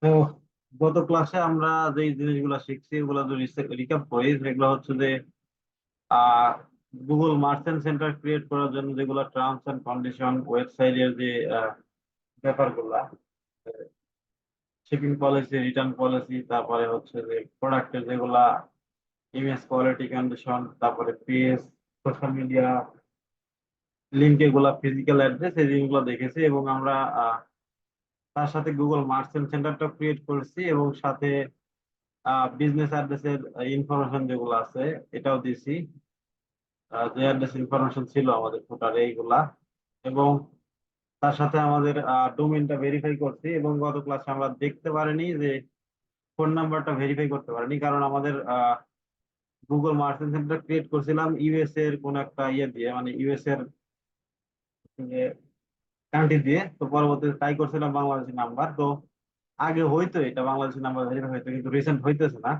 তো গত ক্লাসে আমরা যে জিনিসগুলো শিখছি ওগুলো যদি রিক্যাপ করি, সেগুলো হচ্ছে যে আহ গুগল মার্চেন্ট সেন্টার ক্রিয়েট করার জন্য যেগুলো টার্মস এন্ড কন্ডিশন, ওয়েবসাইটের যে ব্যাপারগুলা, শিপিং পলিসি, রিটার্ন পলিসি, তারপরে হচ্ছে যে প্রোডাক্টের যেগুলা ইমেজ কোয়ালিটি কন্ডিশন, তারপরে পেজ, সোশ্যাল মিডিয়া লিঙ্ক, এগুলা ফিজিক্যাল অ্যাড্রেস, এই জিনিসগুলো দেখেছি। এবং আমরা তার সাথে গুগল মার্চেন্ট সেন্টারটা ক্রিয়েট করেছি, এবং সাথে বিজনেস অ্যাড্রেসের ইনফরমেশন যেগুলো আছে এটাও দিছি। যে অ্যাড্রেস ইনফরমেশন ছিল আমাদের ফুটারে এইগুলা, এবং তার সাথে আমাদের ডোমেইনটা ভেরিফাই করছি। এবং গত ক্লাসে আমরা দেখতে পারিনি যে ফোন নাম্বারটা ভেরিফাই করতে পারিনি, কারণ আমাদের গুগল মার্চেন্ট সেন্টার ক্রিয়েট করছিলাম ইউএস এর কোন একটা ইয়ে দিয়ে, মানে ইউএস এর কান্ট্রি দিয়ে। তো পরবর্তীতে ট্রাই করছিলাম বাংলাদেশি নাম্বার। তো আগে হয়তো এটা বাংলাদেশি নাম্বার ভেরিফাই হইতো, কিন্তু রিসেন্ট হইতেছে না।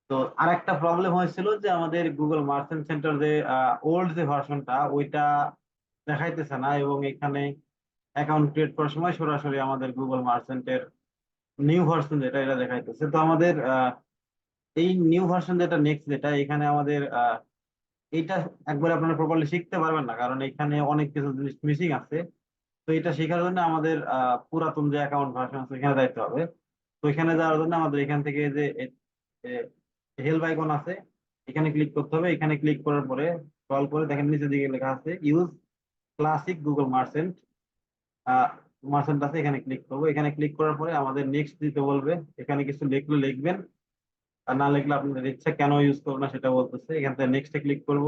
তো আর একটা প্রবলেম হয়েছিল যে আমাদের গুগল মার্চেন্ট সেন্টার যে ওল্ড যে ভার্সনটা ওইটা দেখাইতেছে না, এবং এখানে অ্যাকাউন্ট ক্রিয়েট করার সময় সরাসরি আমাদের গুগল মার্চেন্টের নিউ ভার্সন যেটা এটা দেখাইতেছে। তো আমাদের এই নিউ ভার্সন যেটা নেক্সট, যেটা এখানে আমাদের এইটা একবার আপনারা প্রপারলি শিখতে পারবেন না, কারণ এখানে অনেক কিছু জিনিস মিসিং আছে। তো এটা শেখার জন্য আমাদের পুরাতন যে অ্যাকাউন্ট ভার্সন আছে এখানে যাইতে হবে। তো এখানে যাওয়ার জন্য আমাদের এখান থেকে যে হেল্প আইকন আছে এখানে ক্লিক করতে হবে। এখানে ক্লিক করার পরে স্ক্রল করে দেখেন নিচের দিকে লেখা আছে use classic Google merchant. Merchant আছে, এখানে ক্লিক করবো। এখানে ক্লিক করার পরে আমাদের নেক্সট দিতে বলবে। এখানে কিছু লিখলে লিখবেন, আর না লিখলে আপনাদের ইচ্ছা, কেন ইউজ করবো না সেটা বলতেছে। এখান থেকে নেক্সটে ক্লিক করব,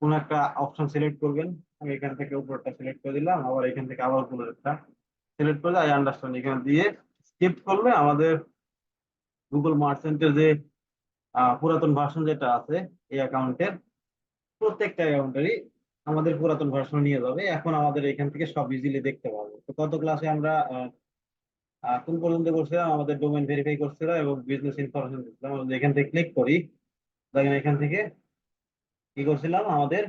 কোন একটা অপশন সিলেক্ট করবেন। আমি এখান থেকে উপরটা সিলেক্ট করে দিলাম, আবার এখান থেকে আবার কোন একটা সিলেক্ট করে আই আন্ডারস্ট্যান্ড এখানে দিয়ে স্কিপ করলে আমাদের গুগল মার্চেন্টের যে পুরাতন ভার্সন যেটা আছে এই অ্যাকাউন্টের, প্রত্যেকটা অ্যাকাউন্টেরই আমাদের পুরাতন ভার্সন নিয়ে যাবে। এখন আমাদের এখান থেকে সব ইজিলি দেখতে পাবো। তো গত ক্লাসে আমরা কোন পর্যন্ত করছিলাম, আমাদের ডোমেইন ভেরিফাই করছিলাম এবং বিজনেস ইনফরমেশন দিচ্ছিলাম। আমরা যদি এখান থেকে ক্লিক করি, দেখেন এখান থেকে কি করছিলাম, আমাদের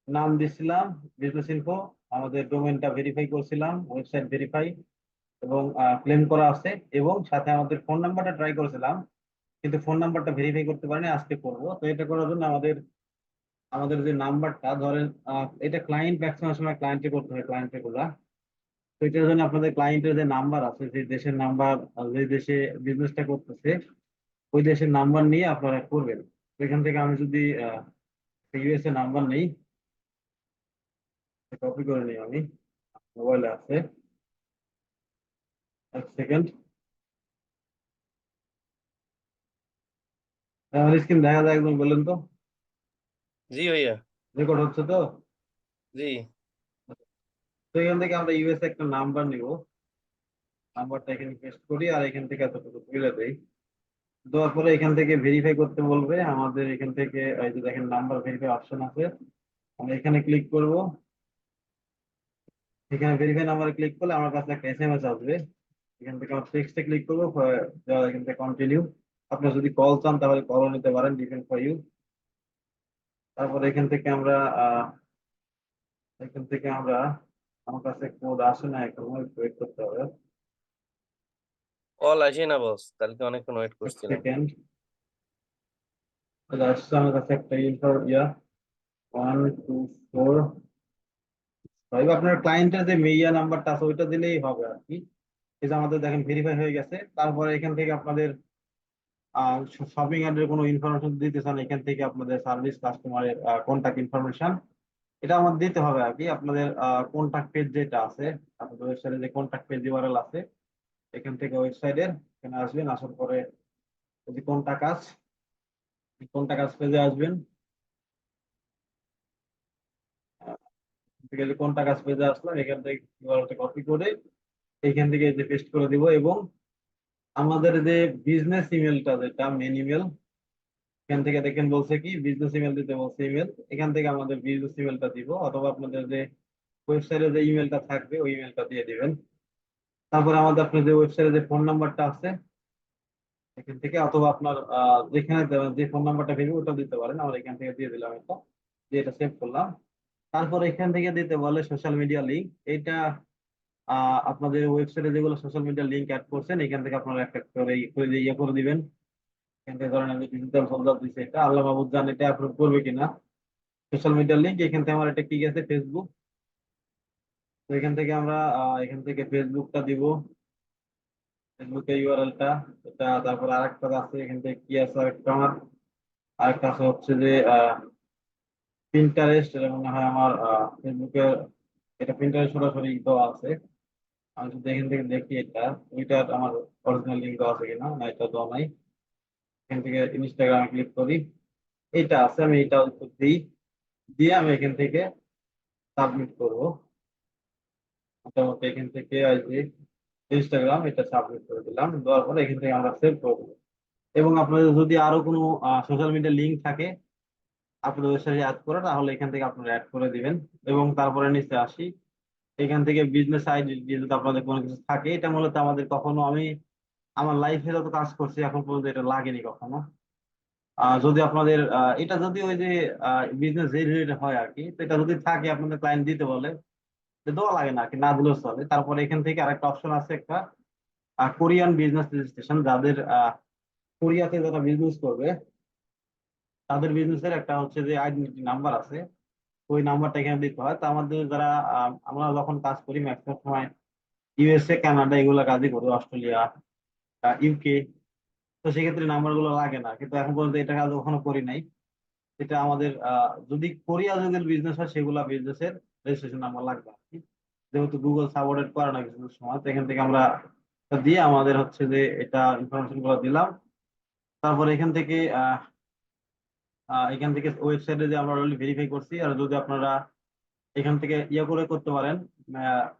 নাম দিছিলাম বিজনেস ইনফো, আমাদের ডোমেইনটা ভেরিফাই করছিলাম, ওয়েবসাইট ভেরিফাই এবং ক্লেম করা আছে, এবং সাথে আমাদের ফোন নাম্বারটা ট্রাই করেছিলাম, কিন্তু ফোন নাম্বারটা ভেরিফাই করতে পারিনি। আজকে করব। তো এটা করার জন্য আমাদের আমাদের যে নাম্বারটা ধরেন, এটা ক্লায়েন্ট ম্যাক্সিমাম সময় ক্লায়েন্টে করতে হয়, ক্লায়েন্টে গুলা। তো এটার জন্য আপনাদের ক্লায়েন্টের যে নাম্বার আছে, যে দেশের নাম্বার, যে দেশে বিজনেসটা করতেছে ওই দেশের নাম্বার নিয়ে আপনারা করবেন। তো এখান থেকে আমি যদি ইউএসএ নাম্বার নেই, কপি করে নিই, আমি মোবাইলে আছে, এক সেকেন্ড। আমার স্ক্রিন দেখা যায় একদম, বললেন তো? জি ভাইয়া। রেকর্ড হচ্ছে তো? জি। তো এখান থেকে আমরা ইউএসএ একটা নাম্বার নিব, নাম্বারটা এখানে পেস্ট করি আর এখান থেকে এতটুকু তুলে দেই। দেওয়ার পরে এখান থেকে ভেরিফাই করতে বলবে আমাদের। এখান থেকে এই যে দেখেন নাম্বার ভেরিফাই অপশন আছে, আমরা এখানে ক্লিক করব। এখানে ভেরিফাই নাম্বারে ক্লিক করলে আমার কাছে একটা এসএমএস আসবে। এখান থেকে আমরা টেক্সটে ক্লিক করবো, এখান থেকে কন্টিনিউ। আপনার যদি কল চান তাহলে কলও নিতে পারেন, ডিপেন্ড ফর ইউ। তারপর এখান থেকে আমরা আমার কাছে কোড আসে না এখন, ওয়েট করতে হবে কল আসে না বস, কালকে অনেকক্ষণ ওয়েট এক করছিলাম। সেকেন্ড। আসছে আমার কাছে একটা ইনফর ইয়া 124 আপনার ক্লায়েন্টের যে মেইয়া নাম্বারটা আছে ওইটা দিলেই হবে আর কি। এই যে আমাদের দেখেন ভেরিফাই হয়ে গেছে। তারপরে এখান থেকে আপনাদের শপিং এর কোনো ইনফরমেশন দিতে চান, এখান থেকে আপনাদের সার্ভিস কাস্টমারের কন্ট্যাক্ট ইনফরমেশন এটা আমাদের দিতে হবে আর কি। আপনাদের কন্ট্যাক্ট পেজ যেটা আছে, আপনাদের ওয়েবসাইটে যে কন্ট্যাক্ট পেজ ইউআরএল আছে, এখান থেকে ওয়েবসাইটের এখানে আসবেন। আসার পরে যদি কোনটা কাজ পেজে আসবেন। ঠিক আছে, কোনটা কাজ পেজে আসলাম, এখান থেকে ইউআরএলটা কপি করে এইখান থেকে এই যে পেস্ট করে দিব। এবং আমাদের যে বিজনেস ইমেলটা, যেটা মেন ইমেল, এখান থেকে দেখেন বলছে কি বিজনেস ইমেল দিতে বলছে। ইমেল এখান থেকে আমাদের বিজনেস ইমেলটা দিব, অথবা আপনাদের যে ওয়েবসাইটে যে ইমেলটা থাকবে ওই ইমেলটা দিয়ে দিবেন। তারপরে আমাদের আপনার যে ওয়েবসাইটে যে ফোন নাম্বারটা আছে এখান থেকে, অথবা আপনার যেখানে যে ফোন নাম্বারটা ভেবে ওটা দিতে পারেন। আমরা এখান থেকে দিয়ে দিলাম, এটা দিয়ে এটা সেভ করলাম। তারপর এখান থেকে দিতে বলে সোশ্যাল মিডিয়া লিঙ্ক। এটা আপনাদের ওয়েবসাইটে যেগুলো সোশ্যাল মিডিয়া লিঙ্ক অ্যাড করছেন এখান থেকে আপনারা একটা করে ইয়ে করে দিবেন। এখান থেকে ধরেন আমি ডিজিটাল ফোল্ডার দিচ্ছি, এটা আল্লাহ মাহবুব জান এটা অ্যাপ্রুভ করবে কিনা। সোশ্যাল মিডিয়ার লিঙ্ক এখান থেকে আমার এটা কি গেছে ফেসবুক। তো এখান থেকে আমরা এখান থেকে ফেসবুকটা দিব, ফেসবুকের ইউআরএলটা। এটা তারপর আরেকটা আছে এখান থেকে কি আছে আরেকটা আমার, আরেকটা আছে হচ্ছে যে পিন্টারেস্ট। এটা মনে হয় আমার ফেসবুকের, এটা পিন্টারেস্ট সরাসরি দেওয়া আছে। আমি যদি এখান থেকে দেখি এটা টুইটার আমার অরিজিনাল লিঙ্ক দেওয়া আছে কিনা, না এটা দেওয়া নাই। এখান থেকে ইনস্টাগ্রামে ক্লিক করি, এটা আছে, আমি এটা দিই, দিয়ে আমি এখান থেকে সাবমিট করব। মোটামুটি এখান থেকে আসবে ইনস্টাগ্রাম, এটা সাবমিট করে দিলাম, দেওয়ার পরে এখান থেকে আমরা সেভ করবো। এবং আপনাদের যদি আরো কোনো সোশ্যাল মিডিয়া লিঙ্ক থাকে আপনাদের ওয়েবসাইটে অ্যাড করে, তাহলে এখান থেকে আপনারা অ্যাড করে দিবেন। এবং তারপরে নিচে আসি, এখান থেকে বিজনেস আইডি যদি আপনাদের কোনো কিছু থাকে, এটা মূলত আমাদের কখনো, আমি আমার লাইফে যত কাজ করছি এখন পর্যন্ত এটা লাগেনি কখনো। যদি আপনাদের এটা যদি ওই যে বিজনেস যে রিলেটেড হয় আর কি, তো এটা যদি থাকে আপনাদের ক্লায়েন্ট দিতে বলে, তো দেওয়া লাগে না আর কি, না দিলেও চলে। তারপরে এখান থেকে আরেকটা অপশন আছে একটা কোরিয়ান বিজনেস রেজিস্ট্রেশন, যাদের কোরিয়াতে যারা বিজনেস করবে তাদের বিজনেসের একটা হচ্ছে যে আইডেন্টিটি নাম্বার আছে, ওই নাম্বারটা এখানে দিতে হয়। তো আমাদের যারা আমরা যখন কাজ করি ম্যাক্সিমাম সময় ইউএসএ, কানাডা এগুলো কাজই করি, অস্ট্রেলিয়া, ইউকে, তো সেক্ষেত্রে নাম্বার গুলো লাগে না, কিন্তু এখন পর্যন্ত এটা কাজ কখনো করি নাই। এটা আমাদের যদি কোরিয়া যুগের বিজনেস হয় সেগুলা বিজনেসের রেজিস্ট্রেশন নাম্বার লাগবে আর কি। যেহেতু গুগল সাপোর্টেড করে না কিছু সময়, তো এখান থেকে আমরা এটা দিয়ে আমাদের হচ্ছে যে এটা ইনফরমেশন গুলো দিলাম। তারপরে এখান থেকে ওয়েবসাইটে যে আমরা অলরেডি ভেরিফাই করছি। আর যদি আপনারা এখান থেকে ইয়ে করে করতে পারেন,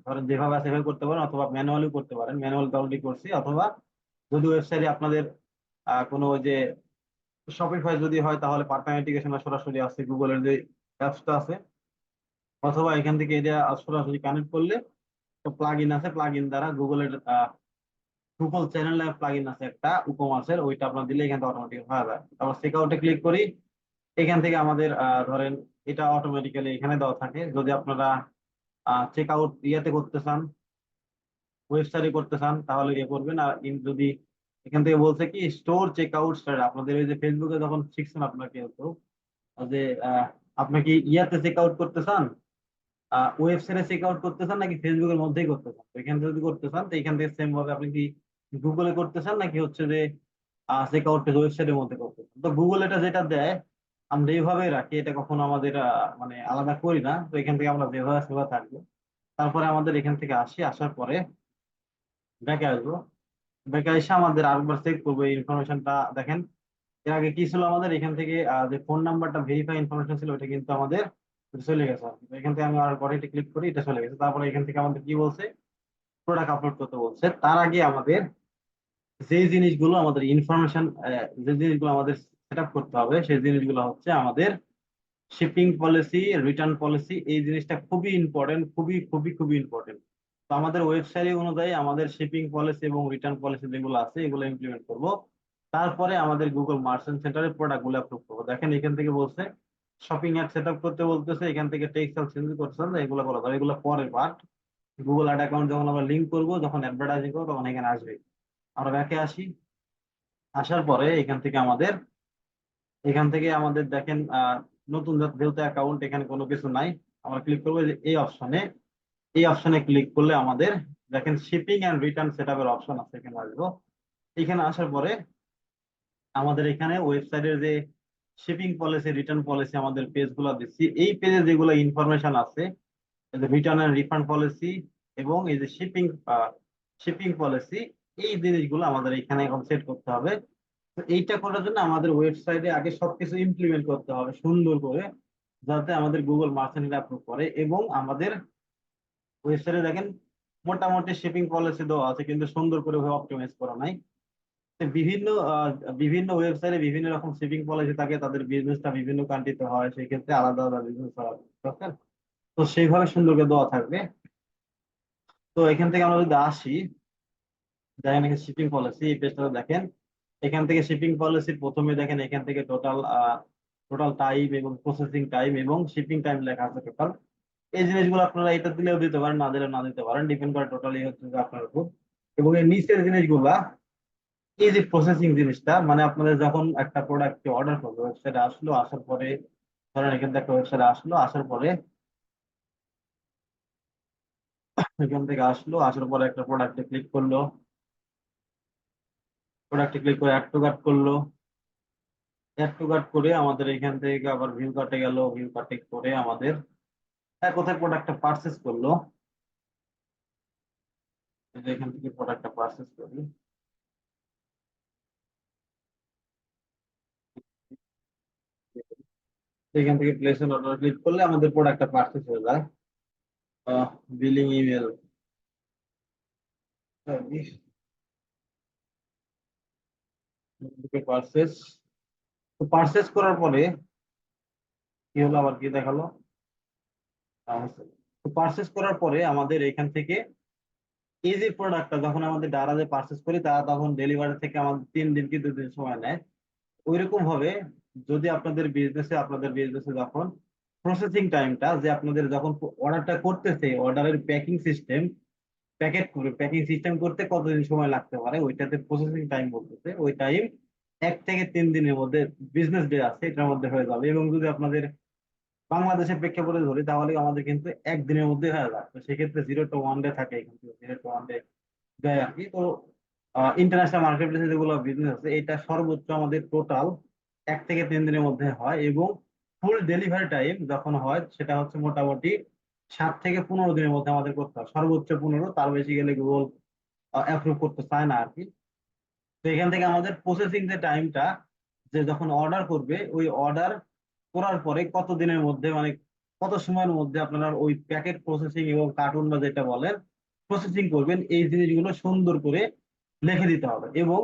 ধরেন যেভাবে আছে সেভাবে করতে পারেন, অথবা ম্যানুয়ালি করতে পারেন, ম্যানুয়াল অলরেডি করছি। অথবা যদি ওয়েবসাইটে আপনাদের কোনো ওই যে শপিফাই যদি হয়, তাহলে পার্টনার ইন্টিগ্রেশন সরাসরি আছে গুগলের যে অ্যাপসটা আছে, অথবা এখান থেকে এটা সরাসরি কানেক্ট করলে প্লাগ ইন আছে, প্লাগ ইন দ্বারা গুগলের গুগল চ্যানেল প্লাগ ইন আছে একটা উপমাসের, ওইটা আপনার দিলে এখান থেকে অটোমেটিক হয়ে যায়। তারপর চেক আউটে ক্লিক করি, এখান থেকে আমাদের ধরেন এটা অটোমেটিক্যালি এখানে দেওয়া থাকে। যদি আপনারা চেক আউট ইয়েতে করতে চান, ওয়েবসাইটে করতে চান, তাহলে ইয়ে করবেন। আর যদি এখান থেকে বলছে কি স্টোর চেক আউট স্টার, আপনাদের ওই যে ফেসবুকে যখন শিখছেন আপনাকে তো যে আপনি কি ইয়াতে চেক আউট করতে চান, ওয়েবসাইটে চেক আউট করতে চান, নাকি ফেসবুকের মধ্যেই করতে চান। তো এখান থেকে যদি করতে চান, তো এখান থেকে সেম ভাবে আপনি কি গুগলে করতে চান, নাকি হচ্ছে যে চেক আউট ওয়েবসাইটের মধ্যে করতে চান। তো গুগল এটা যেটা দেয় আমরা এইভাবেই রাখি, এটা কখনো আমাদের মানে আলাদা করি না। তো এখান থেকে আমরা যেভাবে সেভাবে থাকবো। তারপরে আমাদের এখান থেকে আসার পরে ব্যাকে আসবো। ব্যাকে এসে আমাদের আরেকবার চেক করবো এই ইনফরমেশনটা। দেখেন এর আগে কি ছিল, আমাদের এখান থেকে যে ফোন নাম্বারটা ভেরিফাই ইনফরমেশন ছিল ওটা কিন্তু আমাদের চলে গেছে আর কি। তো এখান থেকে আমি আর পরে ক্লিক করি, এটা চলে গেছে। তারপরে এখান থেকে আমাদের কি বলছে, প্রোডাক্ট আপলোড করতে বলছে। তার আগে আমাদের যে জিনিসগুলো আমাদের ইনফরমেশন, যে জিনিসগুলো আমাদের সেট আপ করতে হবে, সেই জিনিসগুলো হচ্ছে আমাদের শিপিং পলিসি, রিটার্ন পলিসি। এই জিনিসটা খুবই ইম্পর্টেন্ট, খুবই খুবই খুবই ইম্পর্টেন্ট। তো আমাদের ওয়েবসাইট অনুযায়ী আমাদের শিপিং পলিসি এবং রিটার্ন পলিসি যেগুলো আছে এগুলো ইমপ্লিমেন্ট করব। তারপরে আমাদের গুগল মার্চেন্ট সেন্টারে প্রোডাক্ট গুলো অ্যাপ্রুভ করবো। দেখেন এখান থেকে বলছে শপিং অ্যাড সেট আপ করতে বলতেছে, এখান থেকে টেক্সটাইল চেঞ্জ করছেন, এগুলো করা যাবে, এগুলো পরের পার্ট। গুগল অ্যাড অ্যাকাউন্ট যখন আমরা লিঙ্ক করবো, যখন অ্যাডভার্টাইজিং করবো, তখন এখানে আসবে। আমরা ব্যাকে আসি, আসার পরে এখান থেকে আমাদের দেখেন নতুন যেহেতু অ্যাকাউন্ট, এখানে কোনো কিছু নাই। আমরা ক্লিক করবো যে এই অপশনে, এই অপশনে ক্লিক করলে আমাদের দেখেন শিপিং এন্ড রিটার্ন সেট আপের অপশন আছে, এখানে আসবো। এখানে আসার পরে আমাদের এখানে ওয়েবসাইটের যে শিপিং পলিসি, রিটার্ন পলিসি আমাদের পেজ গুলো দিচ্ছি, এই পেজে যেগুলো ইনফরমেশন আছে, রিটার্ন এন্ড রিফান্ড পলিসি এবং এই যে শিপিং শিপিং পলিসি, এই জিনিসগুলো আমাদের এখানে এখন সেট করতে হবে। তো এইটা করার জন্য আমাদের ওয়েবসাইটে আগে সবকিছু ইমপ্লিমেন্ট করতে হবে সুন্দর করে, যাতে আমাদের গুগল মার্চেন্ট অ্যাপ্রুভ করে। এবং আমাদের ওয়েবসাইটে দেখেন মোটামুটি শিপিং পলিসি দেওয়া আছে, কিন্তু সুন্দর করে অপটিমাইজ করা নাই। তো বিভিন্ন ওয়েবসাইটে বিভিন্ন রকম শিপিং পলিসি থাকে, তাদের বিজনেসটা বিভিন্ন কান্ট্রিতে হয়, সেই ক্ষেত্রে আলাদা আলাদা বিজনেস হয়, বুঝতে। তো সেইভাবে সুন্দর করে দেওয়া থাকবে। তো এখান থেকে আমরা যদি আসি, দেখেন এখানে শিপিং পলিসি, এই পেজটা দেখেন। এখান থেকে শিপিং পলিসির প্রথমে দেখেন এখান থেকে টোটাল টোটাল টাইম এবং প্রসেসিং টাইম এবং শিপিং টাইম লেখা আছে টোটাল। এই জিনিসগুলো আপনারা এটা দিলেও দিতে পারেন, না দিলেও না দিতে পারেন, ডিপেন্ড করে টোটালি হচ্ছে যে আপনার উপর। এবং এই নিচের জিনিসগুলা, এই যে প্রসেসিং জিনিসটা, মানে আপনাদের যখন একটা প্রোডাক্ট অর্ডার করবে, ওয়েবসাইটে আসলো, আসার পরে ধরেন এখান থেকে একটা ওয়েবসাইটে আসলো, আসার পরে এখান থেকে আসলো, আসার পরে একটা প্রোডাক্টে ক্লিক করলো, প্রোডাক্টে ক্লিক করে অ্যাড টু কার্ট করলো, অ্যাড টু কার্ট করে আমাদের এখান থেকে আবার ভিউ কার্টে গেল, ভিউ কার্টে করে আমাদের কোথায় প্রোডাক্টটা পারচেস করলো, এই যে এখান থেকে প্রোডাক্টটা পারচেস করি, এখান থেকে প্লেস এন অর্ডার ক্লিক করলে আমাদের প্রোডাক্টটা পারচেস হয়ে যায়। বিলিং ইমেল পারচেস, তো পারচেস করার পরে কি হলো, আবার কি দেখালো, তো পারচেস করার পরে আমাদের এখান থেকে এই যে প্রোডাক্টটা যখন আমাদের দারাজে পারচেস করি, তারা তখন ডেলিভারি থেকে আমাদের 3 দিন কি 2 দিন সময় নেয়। ওইরকম ভাবে যদি আপনাদের বিজনেসে যখন প্রসেসিং টাইমটা, যে আপনাদের যখন অর্ডারটা করতেছে, অর্ডারের প্যাকিং সিস্টেম, প্যাকিং সিস্টেম করতে কতদিন সময় লাগতে পারে, ওইটাতে প্রসেসিং টাইম বলতেছে, ওই টাইম 1 থেকে 3 দিনের মধ্যে, বিজনেস ডে আছে এটার মধ্যে হয়ে যাবে। এবং যদি আপনাদের বাংলাদেশের প্রেক্ষাপটে ধরি, তাহলে আমাদের কিন্তু একদিনের মধ্যে হয়ে যায়। তো সেক্ষেত্রে 0 to 1 ডে থাকে, কিন্তু 0 to 1 ডে দেয় আর কি। তো ইন্টারন্যাশনাল মার্কেট প্লেসে যেগুলো বিজনেস আছে, এটা সর্বোচ্চ আমাদের টোটাল 1 থেকে 3 দিনের মধ্যে হয়। এবং ফুল ডেলিভারি টাইম যখন হয়, সেটা হচ্ছে মোটামুটি 7 থেকে 15 দিনের মধ্যে আমাদের করতে হয়, সর্বোচ্চ 15, তার বেশি গেলে গুগল অ্যাপ্রুভ করতে চায় না আর কি। তো এখান থেকে আমাদের প্রসেসিং যে টাইমটা, যে যখন অর্ডার করবে, ওই অর্ডার করার পরে কত দিনের মধ্যে, মানে কত সময়ের মধ্যে আপনারা ওই প্যাকেট প্রসেসিং এবং কার্টুন বা যেটা বলেন প্রসেসিং করবেন, এই জিনিসগুলো সুন্দর করে লিখে দিতে হবে। এবং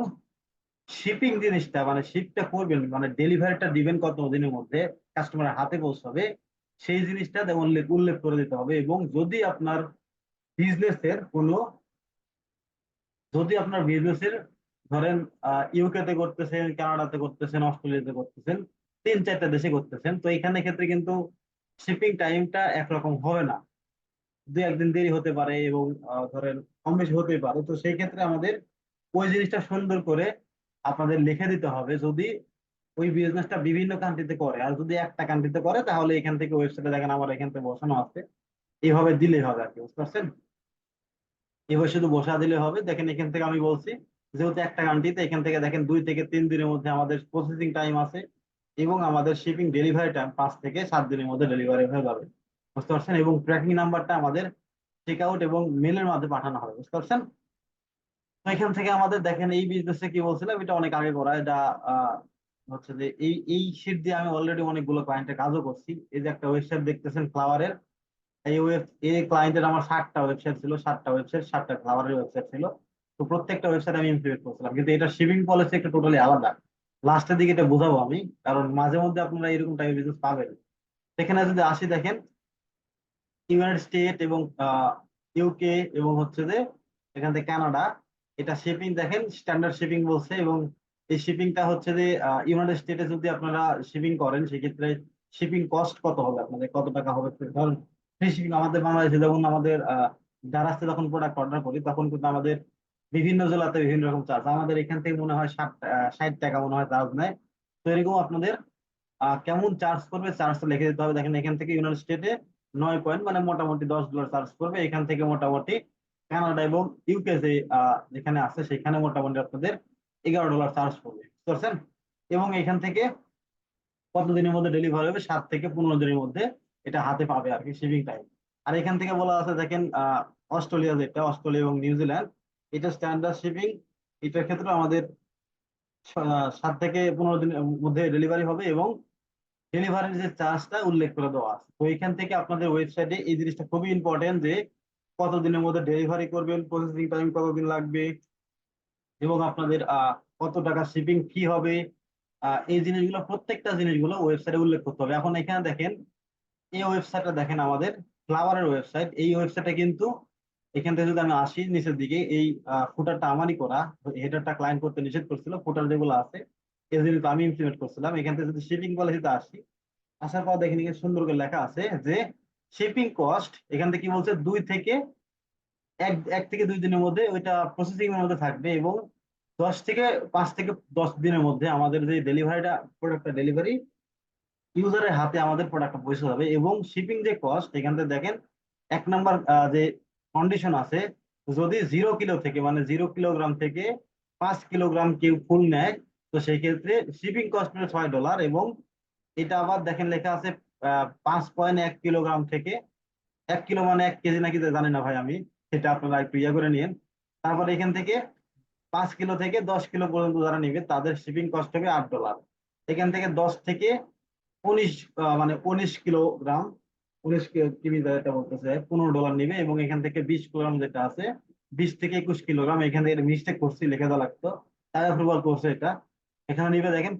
শিপিং জিনিসটা, মানে শিপটা করবেন, মানে ডেলিভারিটা দিবেন কত দিনের মধ্যে কাস্টমারের হাতে পৌঁছাবে, সেই জিনিসটা উল্লেখ উল্লেখ করে দিতে হবে। এবং বিজনেসের কোনো যদি আপনার বিজনেসের ধরেন ইউকে তে করতেছেন, কানাডাতে করতেছেন, অস্ট্রেলিয়াতে করতেছেন, 3-4টা দেশে করতেছেন, তো এখানে ক্ষেত্রে কিন্তু শিপিং টাইমটা একরকম হবে না, 2-1 দিন দেরি হতে পারে, এবং ধরেন কম বেশি হতেই পারে। তো সেই ক্ষেত্রে আমাদের ওই জিনিসটা সুন্দর করে আপনাদের লিখে দিতে হবে, যদি ওই বিজনেসটা বিভিন্ন কান্ট্রিতে করে। আর যদি একটা কান্ট্রিতে করে, তাহলে এখান থেকে ওয়েবসাইটে দেখেন আমার এখান থেকে বসানো আছে, এইভাবে দিলেই হবে আর কি, বুঝতে পারছেন? এবার শুধু বসা দিলে হবে। দেখেন এখান থেকে আমি বলছি, যেহেতু একটা কান্ট্রিতে, এখান থেকে দেখেন 2 থেকে 3 দিনের মধ্যে আমাদের প্রসেসিং টাইম আছে, এবং আমাদের শিপিং ডেলিভারি টাইম 5 থেকে 7 দিনের মধ্যে ডেলিভারি হয়ে যাবে, বুঝতে পারছেন? এবং ট্র্যাকিং নাম্বারটা আমাদের চেক আউট এবং মেলের মাধ্যমে পাঠানো হবে, বুঝতে পারছেন? তো এখান থেকে আমাদের দেখেন এই বিজনেসে কি বলছিলাম, এটা অনেক আগে করা, এটা আহ, হচ্ছে যে এই শীট দিয়ে আমি অলরেডি অনেকগুলো ক্লায়েন্টের কাজও করছি। এই যে একটা ওয়েবসাইট দেখতেছেন ফ্লাওয়ারের, এই ক্লায়েন্টের আমার 7টা ওয়েবসাইট ছিল, 7টা ফ্লাওয়ারের ওয়েবসাইট ছিল। তো প্রত্যেকটা ওয়েবসাইট আমি ইমপ্লিমেন্ট করছিলাম, কিন্তু এটা শিপিং পলিসি একটা টোটালি আলাদা। লাস্টের দিকে এটা বোঝাবো আমি, কারণ মাঝে মধ্যে আপনারা এরকম টাইপের বিজনেস পাবেন। সেখানে যদি আসি, দেখেন ইউনাইটেড স্টেট এবং ইউকে এবং হচ্ছে যে এখান থেকে কানাডা, এটা শিপিং দেখেন স্ট্যান্ডার্ড শিপিং বলছে। এবং এই শিপিংটা হচ্ছে যে ইউনাইটেড স্টেটে যদি আপনারা শিপিং করেন, সেক্ষেত্রে শিপিং কস্ট কত হবে, আপনাদের কত টাকা হবে। ধরুন ফ্রি শিপিং, আমাদের বাংলাদেশে যেমন আমাদের দারাজে যখন প্রোডাক্ট অর্ডার করি, তখন কিন্তু আমাদের বিভিন্ন জেলাতে বিভিন্ন রকম চার্জ, আমাদের এখান থেকে মনে হয় 60 টাকা মনে হয় চার্জ নেয়। তো এরকম আপনাদের কেমন চার্জ করবে, চার্জটা লিখে দিতে হবে। দেখেন এখান থেকে ইউনাইটেড স্টেটে 9 পয়েন্ট, মানে মোটামুটি $10 চার্জ করবে। এখান থেকে মোটামুটি কানাডা এবং ইউকে যে যেখানে আছে, সেখানে মোটামুটি আপনাদের $11 চার্জ করবে, বুঝতে পারছেন? এবং এখান থেকে কত দিনের মধ্যে ডেলিভারি হবে, 7 থেকে 15 দিনের মধ্যে এটা হাতে পাবে আর কি, শিপিং টাইম। আর এখান থেকে বলা আছে দেখেন অস্ট্রেলিয়া, যেটা অস্ট্রেলিয়া এবং নিউজিল্যান্ড, এটা স্ট্যান্ডার্ড শিপিং, এটার ক্ষেত্রে আমাদের 7 থেকে 15 দিনের মধ্যে ডেলিভারি হবে। এবং ডেলিভারির যে চার্জটা উল্লেখ করে দেওয়া আছে। তো এখান থেকে আপনাদের ওয়েবসাইটে এই জিনিসটা খুবই ইম্পর্টেন্ট, যে কত দিনের মধ্যে ডেলিভারি করবেন, প্রসেসিং টাইম কতদিন লাগবে, এবং আপনাদের কত টাকা শিপিং ফি হবে, এই জিনিসগুলো, প্রত্যেকটা জিনিসগুলো ওয়েবসাইটে উল্লেখ করতে হবে। এখন এখানে দেখেন, এই ওয়েবসাইটটা দেখেন আমাদের ফ্লাওয়ারের ওয়েবসাইট, এই ওয়েবসাইটে কিন্তু এখান থেকে যদি আমি আসি নিচের দিকে, এই ফুটারটা আমারই করা, হেডারটা ক্লায়েন্ট করতে নিষেধ করছিল, ফুটার যেগুলো আছে এই জিনিসগুলো আমি ইমপ্লিমেন্ট করছিলাম। এখান থেকে যদি শিপিং পলিসিতে আসি, আসার পর দেখেন এখানে সুন্দর করে লেখা আছে যে শিপিং কস্ট এখান থেকে কি বলছে 1 থেকে 2 দিনের মধ্যে ওইটা প্রসেসিং এর মধ্যে থাকবে, এবং 5 থেকে 10 দিনের মধ্যে আমাদের যে ডেলিভারিটা, প্রোডাক্টটা ডেলিভারি ইউজারের হাতে আমাদের প্রোডাক্টটা পৌঁছে যাবে। এবং শিপিং যে কস্ট এখান থেকে দেখেন, 1 নাম্বার যে কন্ডিশন আছে, যদি 0 কিলো থেকে মানে 0 কিলোগ্রাম থেকে 5 কিলোগ্রাম কেউ ফুল নেয়, তো সেই ক্ষেত্রে শিপিং কস্ট হলো $6। এবং এটা আবার দেখেন লেখা আছে 5.1 কিলোগ্রাম থেকে 1 কিলো মানে 1 কেজি নাকি তো জানি না ভাই আমি, সেটা আপনারা একটু ইয়ে করে নিন। তারপর এখান থেকে 5 কিলো থেকে 10 কিলো পর্যন্ত যারা নিবে তাদের শিপিং কস্ট হবে $8। এখান থেকে 10 থেকে 19 মানে 19 কিলোগ্রাম, 19 কেজি যেটা বলতেছে $15 নিবে। এবং এখান থেকে 20 কিলোগ্রাম যেটা আছে, 20 থেকে 21 কিলোগ্রাম, এখান থেকে মিস্টেক করছি, লিখে দেওয়া লাগতো, তাই অ্যাপ্রুভাল করছে এটা। এখানে নিবে দেখেন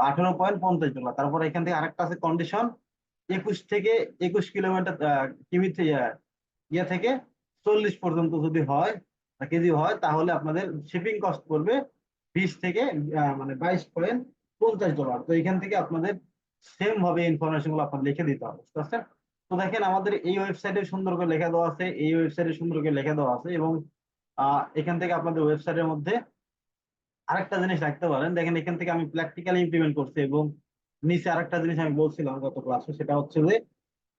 18.50 ডলার। তারপর এখান থেকে আরেকটা আছে কন্ডিশন, 21 থেকে 21 কিলোমিটার কিমি ইয়ে থেকে 40 পর্যন্ত যদি হয় কেজি হয়, তাহলে আপনাদের শিপিং কস্ট পড়বে 20 থেকে মানে $22.50। তো এখান থেকে আপনাদের সেম ভাবে ইনফরমেশন গুলো আপনার লিখে দিতে হবে, বুঝতে পারছেন? তো দেখেন আমাদের এই ওয়েবসাইটে সুন্দর করে লেখা দেওয়া আছে, এই ওয়েবসাইটে সুন্দর করে লেখা দেওয়া আছে। এবং এখান থেকে আপনাদের ওয়েবসাইটের মধ্যে আরেকটা জিনিস রাখতে পারেন, দেখেন এখান থেকে আমি প্র্যাকটিক্যালি ইমপ্লিমেন্ট করছি। এবং নিচে আরেকটা জিনিস আমি বলছিলাম গত ক্লাসে, সেটা হচ্ছে যে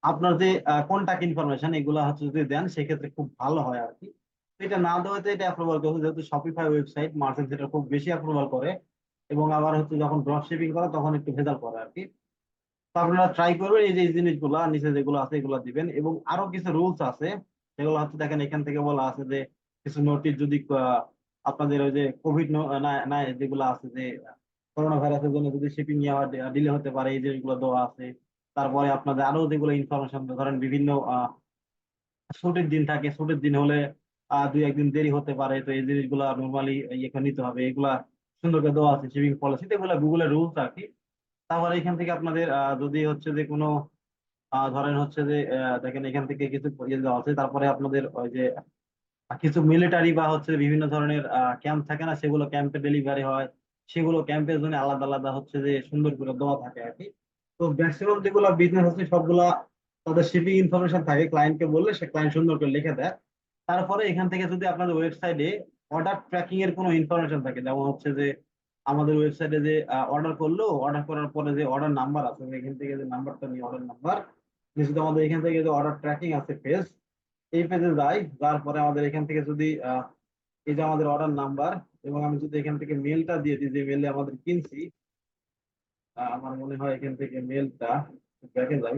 আপনার যে কন্টাক্ট ইনফরমেশন এগুলো হচ্ছে যদি দেন সেক্ষেত্রে খুব ভালো হয় আর কি। তো এটা না দেওয়াতে এটা অ্যাপ্রুভাল করছে, যেহেতু শপিফাই ওয়েবসাইট মার্চেন্ট সেটা খুব বেশি অ্যাপ্রুভাল করে, এবং আবার হচ্ছে যখন ড্রপ শিপিং করে তখন একটু ভেজাল করে আর কি। তো আপনারা ট্রাই করবেন এই যে এই জিনিসগুলো নিচে যেগুলো আছে এগুলো দিবেন। এবং আরো কিছু রুলস আছে, সেগুলো হচ্ছে দেখেন এখান থেকে বলা আছে যে কিছু নোটিশ যদি আপনাদের ওই যে কোভিড না যেগুলো আছে যে করোনা ভাইরাসের জন্য যদি শিপিং ডিলে হতে পারে, এই জিনিসগুলো দেওয়া আছে। তারপরে আপনাদের আরো যেগুলো ইনফরমেশন ধরেন বিভিন্ন ছুটির দিন থাকে, ছুটির দিন হলে 2-1 দিন দেরি হতে পারে, তো এই জিনিসগুলো নর্মালি এখানে নিতে হবে, এগুলা সুন্দর করে দেওয়া আছে শিপিং পলিসি, এগুলো গুগলের রুলস আর কি। তারপরে এখান থেকে আপনাদের যদি হচ্ছে যে কোনো ধরেন হচ্ছে যে দেখেন এখান থেকে কিছু ইয়ে দেওয়া আছে। তারপরে আপনাদের ওই যে কিছু মিলিটারি বা হচ্ছে বিভিন্ন ধরনের ক্যাম্প থাকে না, সেগুলো ক্যাম্পে ডেলিভারি হয়, সেগুলো ক্যাম্পের জন্য আলাদা আলাদা হচ্ছে যে সুন্দর করে দেওয়া থাকে আর কি। তো ম্যাক্সিমাম যেগুলো বিজনেস আছে সবগুলা তাদের শিপিং ইনফরমেশন থাকে, ক্লায়েন্টকে বললে সে ক্লায়েন্ট সুন্দর করে লিখে দেয়। তারপরে এখান থেকে যদি আপনাদের ওয়েবসাইটে অর্ডার ট্র্যাকিং এর কোনো ইনফরমেশন থাকে, যেমন হচ্ছে যে আমাদের ওয়েবসাইটে যে অর্ডার করলো, অর্ডার করার পরে যে অর্ডার নাম্বার আছে, এখান থেকে যে নাম্বারটা নিয়ে অর্ডার নাম্বার, যদি আমাদের এখান থেকে যে অর্ডার ট্র্যাকিং আছে পেজ, এই পেজে যাই, যার পরে আমাদের এখান থেকে যদি এই যে আমাদের অর্ডার নাম্বার, এবং আমি যদি এখান থেকে মেলটা দিয়ে দিই যে মেলে আমাদের কিনছি, আমার মনে হয় এখান থেকে মেলটা ব্যাকে যাই,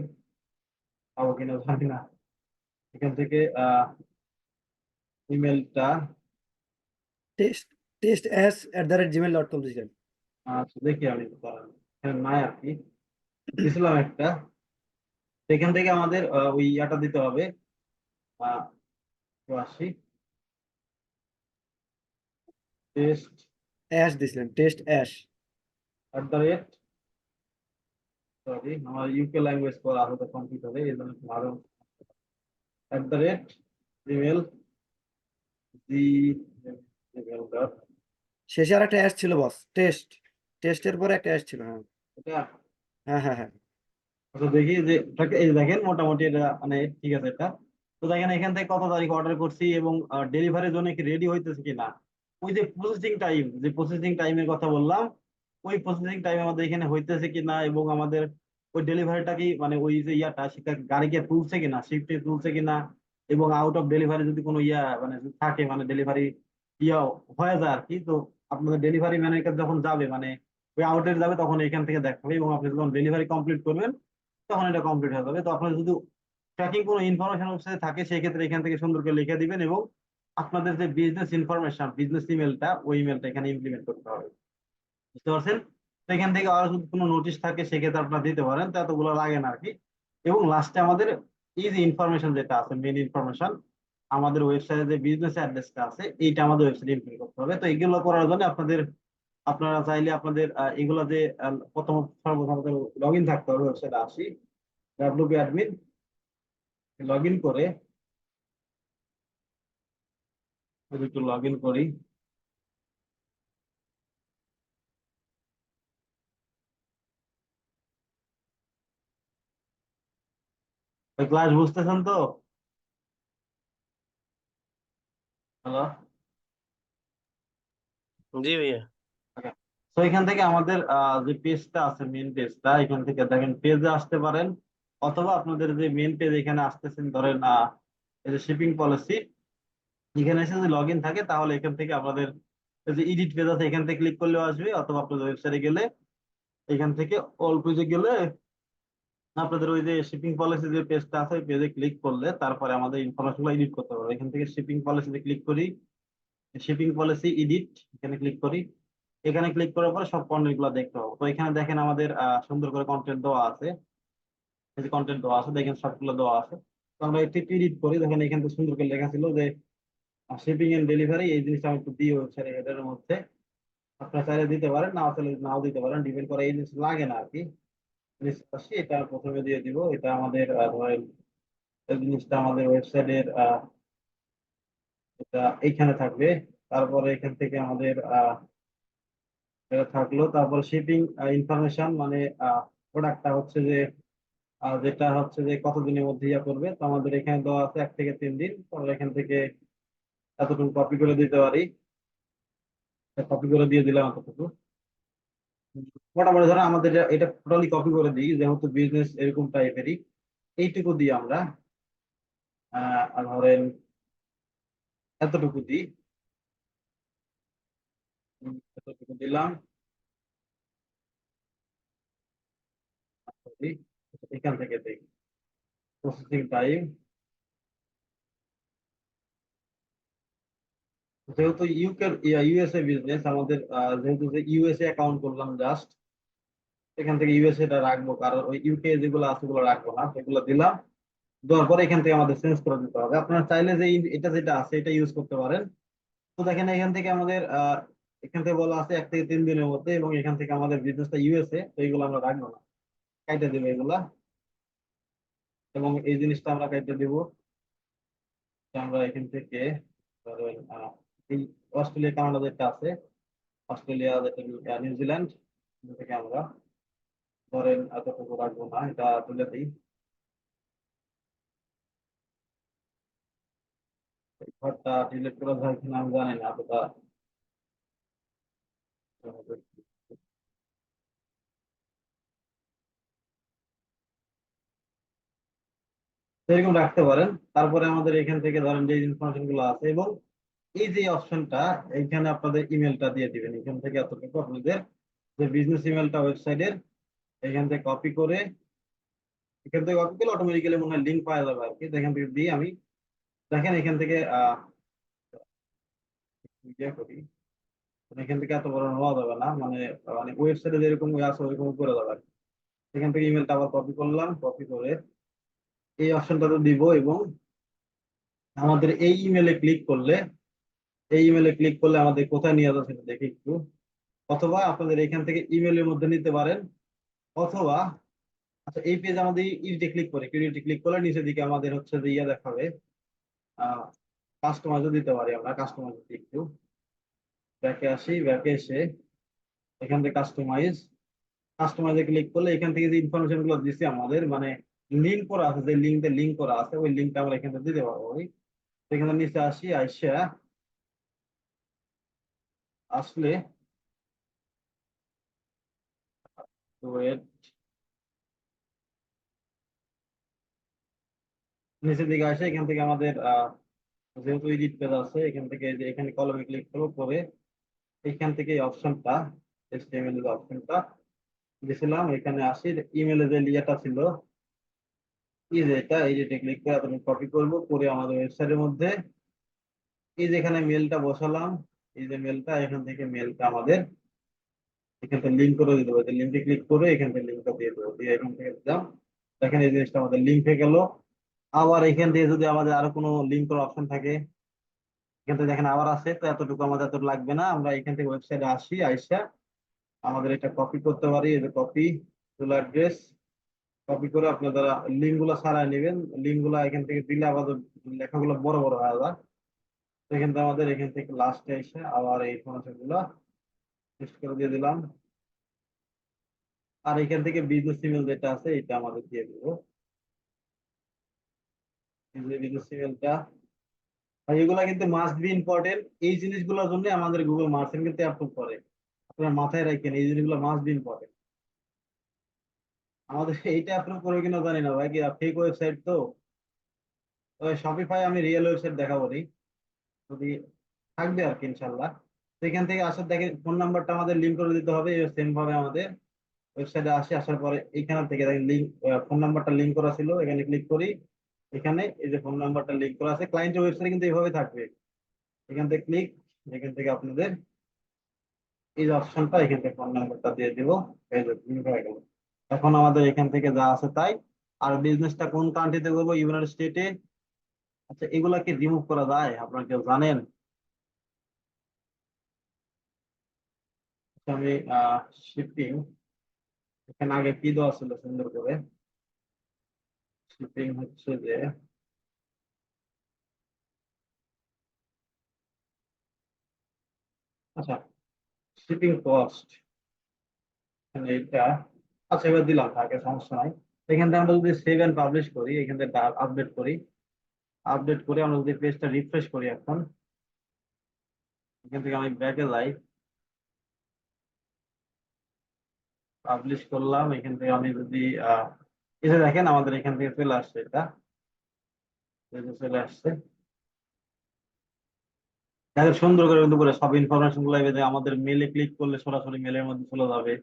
পাবো কিনা জানি না। এখান থেকে ইমেলটা টেস্ট @gmail.com দিয়েছেন। দেখি আমি এখানে নাই আর কি, দিছিলাম একটা। তো এখান থেকে আমাদের ওই ইয়াটা দিতে হবে, আহ তো আসি টেস্ট অ্যাশ দিয়েছিলেন, টেস্ট অ্যাশ। @ সরি আমার ইউকে ল্যাঙ্গুয়েজ করা আছে তো কম্পিউটারে, এই জন্য একটু আরো @জিমেল জিমেল ডট শেষে আর একটা অ্যাশ ছিল বস, টেস্টের পরে একটা অ্যাশ ছিল। হ্যাঁ এটা। হ্যাঁ হ্যাঁ হ্যাঁ। আচ্ছা দেখি যে এই যে দেখেন মোটামুটি এটা মানে ঠিক আছে এটা। তো দেখেন এখান থেকে কত তারিখ অর্ডার করছি এবং ডেলিভারির জন্য কি রেডি হইতেছে কিনা, ওই যে প্রসেসিং টাইমের কথা বললাম, ওই প্রসেসিং টাইম আমাদের এখানে হইতেছে কিনা, এবং আমাদের ওই ডেলিভারিটা কি মানে ওই যে ইয়াটা সেটা গাড়িকে তুলছে কিনা, শিফটে তুলছে কিনা, এবং আউট অফ ডেলিভারি যদি কোনো ইয়া মানে যদি থাকে মানে ডেলিভারি ইয়া হয়ে যায় আর কি। তো আপনাদের ডেলিভারি ম্যানের কাছে যখন যাবে মানে ওই আউটলেট যাবে, তখন এখান থেকে দেখাবে, এবং আপনি যখন ডেলিভারি কমপ্লিট করবেন তখন এটা কমপ্লিট হয়ে যাবে। তো আপনার যদি ট্র্যাকিং কোনো ইনফরমেশন ওয়েবসাইটে থাকে সেক্ষেত্রে এখান থেকে সুন্দর করে লিখে দিবেন, এবং আপনাদের যে বিজনেস ইনফরমেশন বিজনেস ইমেলটা ওই ইমেলটা এখানে ইমপ্লিমেন্ট করতে হবে, বুঝতে পারছেন? তো এখান থেকে আর যদি কোনো নোটিশ থাকে সেক্ষেত্রে আপনারা দিতে পারেন, তো এতগুলো লাগে না আর কি। এবং লাস্টে আমাদের এই যে ইনফরমেশন যেটা আছে মেন ইনফরমেশন, আমাদের ওয়েবসাইটে যে বিজনেস অ্যাড্রেসটা আছে এইটা আমাদের ওয়েবসাইটে ইনক্লুড করতে হবে। তো এগুলো করার জন্য আপনারা চাইলে আপনাদের এগুলো যে সর্বপ্রথম লগ ইন থাকতে হবে ওয়েবসাইটে। আসি ডাব্লিউপি অ্যাডমিন, লগ ইন করে একটু লগ ইন করি। ওই ক্লাস বুঝতেছেন তো? হ্যালো। জি ভাইয়া। তো এখান থেকে আমাদের যে পেজটা আছে, মেন পেজটা, এখান থেকে দেখেন পেজে আসতে পারেন, অথবা আপনাদের যে মেন পেজ এখানে আসতেছেন, ধরেন এই যে শিপিং পলিসি, এখানে এসে যদি লগ ইন থাকে তাহলে এখান থেকে আপনাদের এই যে এডিট পেজ আছে এখান থেকে ক্লিক করলেও আসবে, অথবা আপনাদের ওয়েবসাইটে গেলে এখান থেকে অল পেজে গেলে আপনাদের ওই যে শিপিং পলিসি যে পেজটা আছে ওই পেজে ক্লিক করলে তারপরে আমাদের ইনফরমেশন গুলো এডিট করতে পারবো। এখান থেকে শিপিং পলিসিতে ক্লিক করি, শিপিং পলিসি এডিট, এখানে ক্লিক করি। এখানে ক্লিক করার পরে সব কন্টেন্ট গুলো দেখতে পাবো। তো এখানে দেখেন আমাদের সুন্দর করে কন্টেন্ট দেওয়া আছে, এই যে কন্টেন্ট দেওয়া আছে দেখেন সবগুলো দেওয়া আছে। তো আমরা একটু এডিট করি, দেখেন এখান থেকে সুন্দর করে লেখা ছিল যে শিপিং এন্ড ডেলিভারি, এই জিনিসটা আমি একটু দিয়ে ওয়েবসাইট এটার মধ্যে আপনারা চাইলে দিতে পারেন, না চাইলে নাও দিতে পারেন, ডিপেন্ড করে, এই জিনিস লাগে না আর কি। জিনিসটা আসি, এটা প্রথমে দিয়ে দিব, এটা আমাদের ধরেন এই জিনিসটা আমাদের ওয়েবসাইটের এটা এইখানে থাকবে। তারপরে এখান থেকে আমাদের এটা থাকলো, তারপর শিপিং ইনফরমেশন, মানে প্রোডাক্টটা হচ্ছে যে যেটা হচ্ছে যে কতদিনের মধ্যে ইয়া করবে। তো আমাদের এখানে দেওয়া আছে 1 থেকে 3 দিন। তো আমরা এখান থেকে এতটুকু কপি করে দিতে পারি, কপি করে দিয়ে দিলাম এতটুকু। মোটামুটি ধরো আমাদের এটা টোটালি কপি করে দিই, যেহেতু বিজনেস এরকম টাইপেরই, এইটুকু দিই আমরা। আর ধরেন এতটুকু দিই, এতটুকু দিলাম, দিই। এখান থেকে দিই প্রসেসিং টাইম, যেহেতু ইউকে ইউএসএ বিজনেস আমাদের, যেহেতু যে ইউএসএ অ্যাকাউন্ট করলাম জাস্ট, এখান থেকে ইউএসএ টা রাখবো, কারণ ওই ইউকে যেগুলো আছে ওগুলো রাখবো না, সেগুলো দিলাম। দেওয়ার পরে এখান থেকে আমাদের চেঞ্জ করে দিতে হবে। আপনারা চাইলে যে এটা যেটা আছে এটা ইউজ করতে পারেন। তো দেখেন এখান থেকে আমাদের এখান থেকে বলা আছে 1 থেকে 3 দিনের মধ্যে, এবং এখান থেকে আমাদের বিজনেসটা ইউএসএ, তো এইগুলো আমরা রাখবো না, কাইটে দেবো এগুলা। এবং এই জিনিসটা আমরা কাইটে দিব, আমরা এখান থেকে ধরেন এই অস্ট্রেলিয়া কানাডা যেটা আছে, অস্ট্রেলিয়া যেটা নিউজিল্যান্ড, এখান থেকে আমরা ধরেন এতটুকু রাখবো না, এটা তুলে দিই। এই ঘরটা ডিলিট করা যায় কিনা আমি জানি না এতটা। এরকম রাখতে পারেন। তারপরে আমাদের এখান থেকে ধরেন যে ইনফরমেশন গুলো আছে, এবং এই যে অপশনটা, এইখানে আপনাদের ইমেলটা দিয়ে দিবেন। এখান থেকে এতটুকু আপনাদের যে বিজনেস ইমেলটা ওয়েবসাইটের, এখান থেকে কপি করে, এখান থেকে কপি করলে অটোমেটিক্যালি মনে হয় লিঙ্ক পাওয়া যাবে আর কি। তো এখান থেকে দিয়ে আমি দেখেন এখান থেকে ইয়ে করি, এখান থেকে এত বড় নেওয়া যাবে না, মানে মানে ওয়েবসাইটে যেরকম আছে ওইরকম করে যাবে আর কি। এখান থেকে ইমেলটা আবার কপি করলাম, কপি করে এই অপশনটাতে দিব, এবং আমাদের এই ইমেলে ক্লিক করলে, এই ইমেলে ক্লিক করলে আমাদের কোথায় নিয়ে যাচ্ছে সেটা দেখি একটু। অথবা আপনাদের এখান থেকে ইমেলের মধ্যে নিতে পারেন, অথবা আচ্ছা এই পেজ আমাদের ইডিটে ক্লিক করে, কিউরিটি ক্লিক করলে নিচের দিকে আমাদের হচ্ছে যে ইয়া দেখাবে, কাস্টমাইজও দিতে পারি আমরা। কাস্টমাইজ একটু ব্যাকে আসি, ব্যাকে এসে এখান থেকে কাস্টমাইজে ক্লিক করলে এখান থেকে যে ইনফরমেশন গুলো দিছি আমাদের, মানে লিঙ্ক করা আছে, যে লিঙ্ক করা আছে ওই লিঙ্কটা আমরা এখান থেকে দিতে পারবো। ওই এখানে নিচে আসি, আইসা আসলে wait, নিচের দিকে আসে, এখান থেকে আমাদের যেহেতু এডিট পেজ আছে, এখান থেকে যে এখানে কলমে ক্লিক করবো করে এখান থেকে এই অপশনটা, এইচটিএমএল এর অপশনটা দিয়েছিলাম, এখানে আসি, ইমেলে যে ইয়েটা ছিল, এই যে এটা, এই যে ক্লিক করে আপনি কপি করব করে আমাদের ওয়েবসাইটের মধ্যে এই যে এখানে মেলটা বসালাম, এই যে মেলটা, এখান থেকে মেলটা আমাদের এখান থেকে লিঙ্ক করে দিতে হবে। লিঙ্কে ক্লিক করে এখান থেকে লিঙ্কটা দিয়ে দেবো, দিয়ে এখান থেকে দিলাম। দেখেন এই জিনিসটা আমাদের লিঙ্ক হয়ে গেল। আবার এখান থেকে যদি আমাদের আরো কোনো লিঙ্ক করার অপশন থাকে, এখান থেকে দেখেন আবার আছে, তো এতটুকু আমাদের এত লাগবে না। আমরা এখান থেকে ওয়েবসাইটে আসি, আইসা আমাদের এটা কপি করতে পারি, এই যে কপি ফুল অ্যাড্রেস, কপি করে আপনারা লিঙ্ক গুলা সারাই নেবেন। লিঙ্ক গুলা এখান থেকে দিলে আবার লেখাগুলো বড় বড় হয়ে যায়। তো এখান থেকে আমাদের এখান থেকে লাস্টে এসে আবার এই ইনফরমেশন গুলা পেস্ট করে দিয়ে দিলাম। আর এখান থেকে বিজনেস ইমেল যেটা আছে এটা আমাদের দিয়ে দিব। এই যে বিদেশি মেলটা, আর এগুলা কিন্তু মাস্ট বি ইম্পর্টেন্ট। এই জিনিসগুলোর জন্য আমাদের গুগল মার্চেন্ট কিন্তু অ্যাপ্রুভ করে। আপনারা মাথায় রাখেন এই জিনিসগুলো মাস্ট বি ইম্পর্টেন্ট। আমাদের এইটা অ্যাপ্রুভ করবে কিনা জানি না ভাই, কি ফেক ওয়েবসাইট তো। তবে শপিফাই আমি রিয়েল ওয়েবসাইট দেখাবো নি, যদি থাকবে আর কি ইনশাল্লাহ। সেখান থেকে আসার দেখেন ফোন নাম্বারটা আমাদের লিঙ্ক করে দিতে হবে, সেম ভাবে আমাদের ওয়েবসাইটে আসার পরে এইখান থেকে দেখেন লিঙ্ক, ফোন নাম্বারটা লিঙ্ক করা ছিল, এখানে ক্লিক করি। এখানে এই যে ফোন নাম্বারটা লিঙ্ক করা আছে, ক্লায়েন্টের ওয়েবসাইটে কিন্তু এইভাবে থাকবে। এখান থেকে ক্লিক, এখান থেকে আপনাদের এই যে অপশনটা, এখান থেকে ফোন নাম্বারটা দিয়ে দিব। এই যে link হয়ে গেল। এখন আমাদের এখান থেকে যা আছে তাই। আর বিজনেসটা কোন কান্ট্রিতে করবো? ইউনাইটেড স্টেটে। আচ্ছা, এগুলা কি রিমুভ করা যায়? আপনারা কেউ জানেন? আচ্ছা, আমি শিপিং, এখানে আগে কি দেওয়া ছিল সুন্দর করে? শিপিং হচ্ছে যে, আচ্ছা, শিপিং কস্ট এখানে এটা। আচ্ছা, এবার দিলাম, থাকে সমস্যা নাই। এখান থেকে আমরা যদি সেভ এন্ড পাবলিশ করি, এখান থেকে আপডেট করি, আপডেট করে আমরা যদি পেজটা রিফ্রেশ করি এখন, এখান থেকে আমি ব্যাকে যাই, পাবলিশ করলাম। এখান থেকে আমি যদি এই যে দেখেন আমাদের এখান থেকে চলে আসছে, এটা এই যে চলে আসছে। দেখেন সুন্দর করে কিন্তু করে সব ইনফরমেশন গুলো এই যে আমাদের মেলে ক্লিক করলে সরাসরি মেলের মধ্যে চলে যাবে।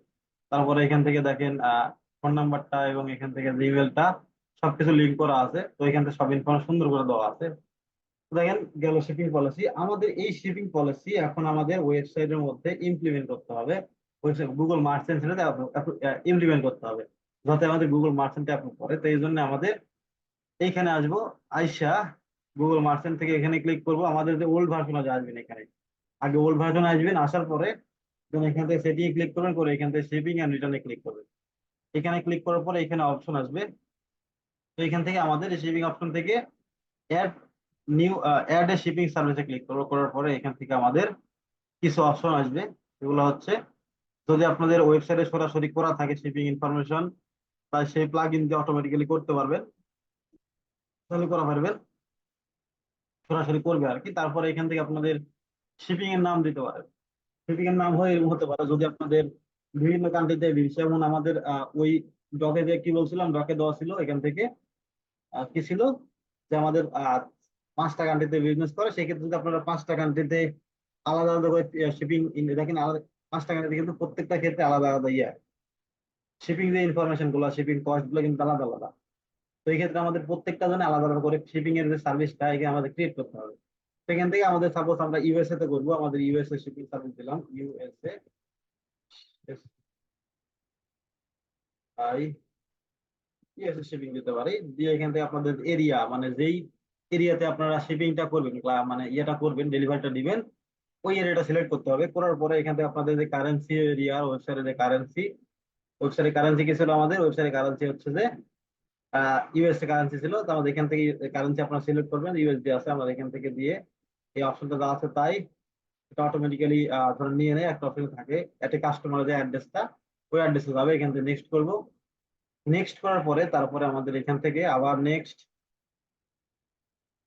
তারপরে এখান থেকে দেখেন ফোন নাম্বারটা এবং এখান থেকে জিমেলটা সবকিছু লিঙ্ক করা আছে। তো এখান থেকে সব ইনফরমেশন সুন্দর করে দেওয়া আছে। তো দেখেন গেল শিপিং পলিসি। আমাদের এই শিপিং পলিসি এখন আমাদের ওয়েবসাইটের মধ্যে ইমপ্লিমেন্ট করতে হবে, ওয়েবসাইট গুগল মার্চেন্ট ইমপ্লিমেন্ট করতে হবে, যাতে আমাদের গুগল মার্চেন্ট অ্যাপ্রুভ করে। তো এই জন্য আমাদের এইখানে আসবো, আইসা গুগল মার্চেন্ট থেকে এখানে ক্লিক করব। আমাদের যে ওল্ড ভার্সন আছে আসবেন এখানে, আগে ওল্ড ভার্সন আসবেন, আসার পরে যখন এখান থেকে সেটিং ক্লিক করবেন, করে এখান থেকে শিপিং এন্ড রিটার্নে ক্লিক করবেন। এখানে ক্লিক করার পরে এখানে অপশন আসবে। তো এখান থেকে আমাদের শিপিং অপশন থেকে add new add a shipping সার্ভিসে ক্লিক করবো। করার পরে এখান থেকে আমাদের কিছু অপশন আসবে। এগুলো হচ্ছে, যদি আপনাদের ওয়েবসাইটে সরাসরি করা থাকে শিপিং ইনফরমেশন, তাই সেই প্লাগ ইন দিয়ে অটোমেটিক্যালি করতে পারবেন, চালু করা পারবেন, সরাসরি করবে আর কি। তারপরে এখান থেকে আপনাদের শিপিং এর নাম দিতে পারেন। শিপিং এর নাম হয় এরকম হতে পারে, যদি আপনাদের বিভিন্ন কান্ট্রিতে, যেমন আমাদের ওই ডকে যে কি বলছিলাম, ডকে দেওয়া ছিল এখান থেকে কি ছিল, যে আমাদের 5টা কান্ট্রিতে বিজনেস করে। সেক্ষেত্রে যদি আপনারা 5টা কান্ট্রিতে আলাদা আলাদা করে শিপিং দেখেন, আলাদা 5টা কান্ট্রিতে কিন্তু প্রত্যেকটা ক্ষেত্রে আলাদা আলাদা শিপিং যে ইনফরমেশন গুলো, শিপিং কস্ট গুলো কিন্তু আলাদা আলাদা। তো এই ক্ষেত্রে আমাদের প্রত্যেকটা জন্য আলাদা আলাদা করে শিপিং এর যে সার্ভিসটা এখানে আমাদের ক্রিয়েট করতে হবে। সেখান থেকে আমাদের সাপোজ আমরা ইউএসএ তে করবো, আমাদের ইউএসএ শিপিং সার্ভিস দিলাম, ইউএসএ আই ইউএসএ শিপিং দিতে পারি। দিয়ে এখান থেকে আপনাদের এরিয়া, মানে যেই এরিয়াতে আপনারা শিপিংটা করবেন, মানে ইয়েটা করবেন, ডেলিভারিটা দিবেন, ওই এরিয়াটা সিলেক্ট করতে হবে। করার পরে এখান থেকে আপনাদের যে কারেন্সি এরিয়া, ওয়েবসাইটে যে কারেন্সি, ওয়েবসাইটে কারেন্সি কি ছিল আমাদের? ওয়েবসাইটে কারেন্সি হচ্ছে যে ইউএসএ কারেন্সি ছিল। তো আমাদের এখান থেকে কারেন্সি আপনারা সিলেক্ট করবেন, ইউএসডি আছে আমাদের এখান থেকে দিয়ে এই অপশনটা যা আছে তাই, এটা অটোমেটিক্যালি ধরে নিয়ে নেয়। একটা অপশন থাকে একটা কাস্টমারের যে অ্যাড্রেসটা, ওই অ্যাড্রেসে যাবে। এখান থেকে নেক্সট করব। নেক্সট করার পরে তারপরে আমাদের এখান থেকে আবার নেক্সট,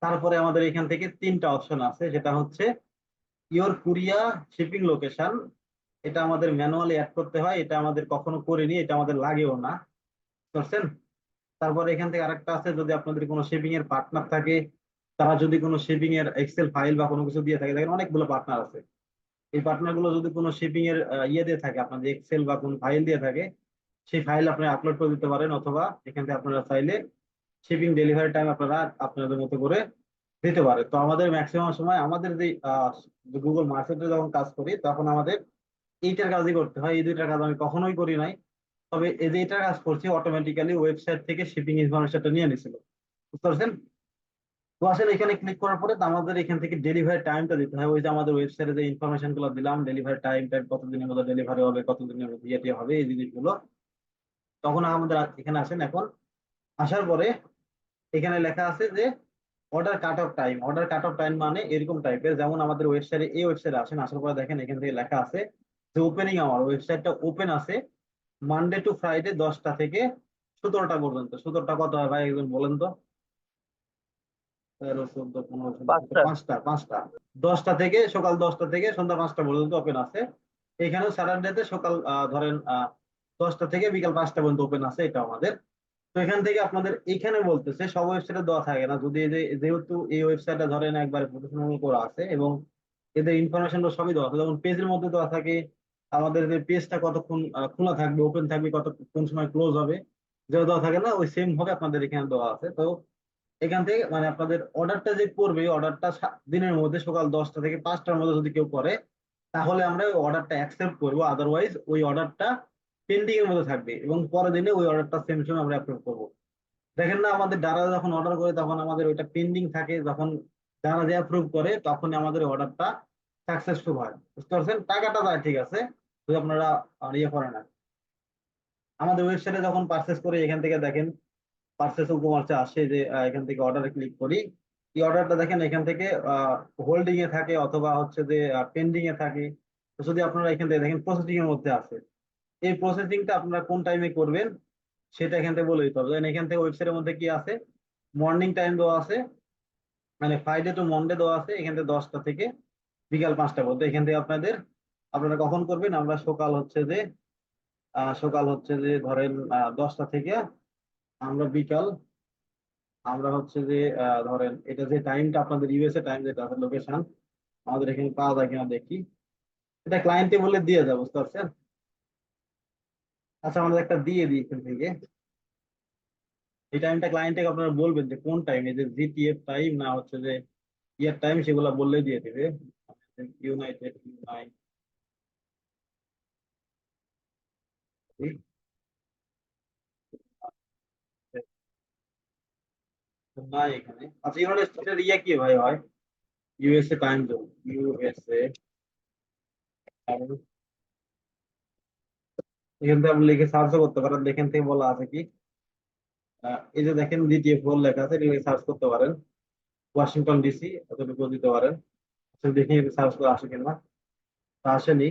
তারপরে আমাদের এখান থেকে 3টা অপশন আছে, যেটা হচ্ছে ইওর কুরিয়া শিপিং লোকেশন। এটা আমাদের ম্যানুয়ালি অ্যাড করতে হয়, এটা আমাদের কখনো করিনি, এটা আমাদের লাগেও না, বুঝছেন? তারপরে এখান থেকে আরেকটা আছে, যদি আপনাদের কোনো শিপিং এর পার্টনার থাকে, তারা যদি কোনো শিপিং এর এক্সেল ফাইল বা কোনো কিছু দিয়ে থাকে, দেখেন অনেকগুলো পার্টনার আছে, এই পার্টনার গুলো যদি কোনো শিপিং এর ইয়ে দিয়ে থাকে, আপনাদের এক্সেল বা কোনো ফাইল দিয়ে থাকে, সেই ফাইল আপনি আপলোড করে দিতে পারেন। অথবা এখান থেকে আপনারা চাইলে শিপিং ডেলিভারি টাইম আপনারা আপনাদের মতো করে দিতে পারে। তো আমাদের ম্যাক্সিমাম সময় আমাদের যে গুগল মার্কেটে যখন কাজ করি, তখন আমাদের এইটার কাজই করতে হয়। এই 2টার কাজ আমি কখনোই করি নাই। তবে এই যে এটার কাজ করছি, অটোমেটিক্যালি ওয়েবসাইট থেকে শিপিং ইনফরমেশনটা নিয়ে নিছিল, বুঝতে পারছেন? তো আসলে এখানে ক্লিক করার পরে তো আমাদের এখান থেকে ডেলিভারি টাইমটা দিতে হয়। ওই যে আমাদের ওয়েবসাইটে যে ইনফরমেশন গুলো দিলাম, ডেলিভারি টাইম কতদিনের মধ্যে ডেলিভারি হবে, কতদিনের মধ্যে ইয়েটি হবে, এই জিনিসগুলো তখন আমাদের এখানে আসেন। এখন আসার পরে এখানে লেখা আছে যে order cut off time. Order cut off time মানে এরকম টাইপের, যেমন আমাদের ওয়েবসাইটে, এই ওয়েবসাইটে আসেন, আসার পরে দেখেন এখান থেকে লেখা আছে যে ওপেনিং আওয়ার, ওয়েবসাইটটা ওপেন আছে মানডে টু ফ্রাইডে 10টা থেকে 17টা পর্যন্ত। 17টা কত হয় ভাই একজন বলেন তো? 13, 14, 15, 16, পাঁচটা। পাঁচটা 10টা থেকে সকাল 10টা থেকে সন্ধ্যা 5টা পর্যন্ত ওপেন আছে। এখানেও স্যাটারডেতে সকাল ধরেন 10টা থেকে বিকাল 5টা পর্যন্ত ওপেন আছে, এটা আমাদের। তো এখান থেকে আপনাদের এখানে বলতেছে সব ওয়েবসাইটে দেওয়া থাকে না, যদি যেহেতু এই ওয়েবসাইটটা ধরেন একবারে প্রফেশনাল করা আছে এবং এদের ইনফরমেশন সবই দেওয়া আছে, যেমন পেজের মধ্যে দেওয়া থাকে আমাদের যে পেজটা কতক্ষণ খোলা থাকবে, ওপেন থাকবে, কোন সময় ক্লোজ হবে, যেটা দেওয়া থাকে না ওই সেম ভাবে আপনাদের এখানে দেওয়া আছে। তো এখান থেকে মানে আপনাদের অর্ডারটা যে করবে, অর্ডারটা দিনের মধ্যে সকাল 10টা থেকে 5টার মধ্যে যদি কেউ করে, তাহলে আমরা ওই অর্ডারটা অ্যাকসেপ্ট করবো, আদারওয়াইজ ওই অর্ডারটা পেন্ডিং এর মধ্যে থাকবে এবং পরের দিনে ওই অর্ডারটা সেম সময় আমরা অ্যাপ্রুভ করবো। দেখেন না, আমাদের যারা যখন অর্ডার করে তখন আমাদের ওইটা পেন্ডিং থাকে, যখন যারা যে অ্যাপ্রুভ করে তখন আমাদের অর্ডারটা সাকসেসফুল হয়, বুঝতে পারছেন? টাকাটা যায় ঠিক আছে, যদি আপনারা ইয়ে করেন না। আমাদের ওয়েবসাইটে যখন পারচেস করে এখান থেকে দেখেন পারচেস উপমার্চে আসে যে এখান থেকে অর্ডারে ক্লিক করি, এই অর্ডারটা দেখেন এখান থেকে হোল্ডিং এ থাকে অথবা হচ্ছে যে পেন্ডিং এ থাকে। তো যদি আপনারা এখান থেকে দেখেন প্রসেসিং এর মধ্যে আছে, এই প্রসেসিংটা আপনারা কোন টাইমে করবেন সেটা এখান থেকে বলে দিতে হবে। যেমন এখান থেকে ওয়েবসাইটের মধ্যে কি আছে, মর্নিং টাইম দেওয়া আছে, মানে ফ্রাইডে টু মন্ডে দেওয়া আছে এখান থেকে 10টা থেকে বিকাল 5টা পর্যন্ত। এখান থেকে আপনারা কখন করবেন, আমরা সকাল হচ্ছে যে ধরেন 10টা থেকে আমরা বিকাল আমরা হচ্ছে যে ধরেন এটা যে টাইমটা আপনাদের ইউএসএ টাইম যেটা আছে লোকেশন আমাদের এখানে পাওয়া যায় কিনা দেখি, এটা ক্লায়েন্টে বলে দিয়ে যাবো, বুঝতে পারছেন? আচ্ছা আমাদের একটা দিয়ে দিই এখান থেকে, এই টাইমটা ক্লায়েন্টকে আপনারা বলবেন যে কোন টাইম, এই যে জিটিএফ টাইম না হচ্ছে যে ইয়ার টাইম, সেগুলো বললেই দিয়ে দেবে। ইউনাইটেড না এখানে, আচ্ছা ইউনাইটেড স্টেটের ইয়া কি ভাই হয়, ইউএসএ টাইম জোন, ইউএসএ। এখান থেকে আপনি লিখে সার্চও করতে পারেন, এখান থেকে বলা আছে কি এই যে দেখেন জিটিএফ ফোর লেখা আছে, এটা সার্চ করতে পারেন। ওয়াশিংটন ডিসি এতটুকু দিতে পারেন, আচ্ছা দেখি সার্চ করে আসে কিনা। তা আসেনি,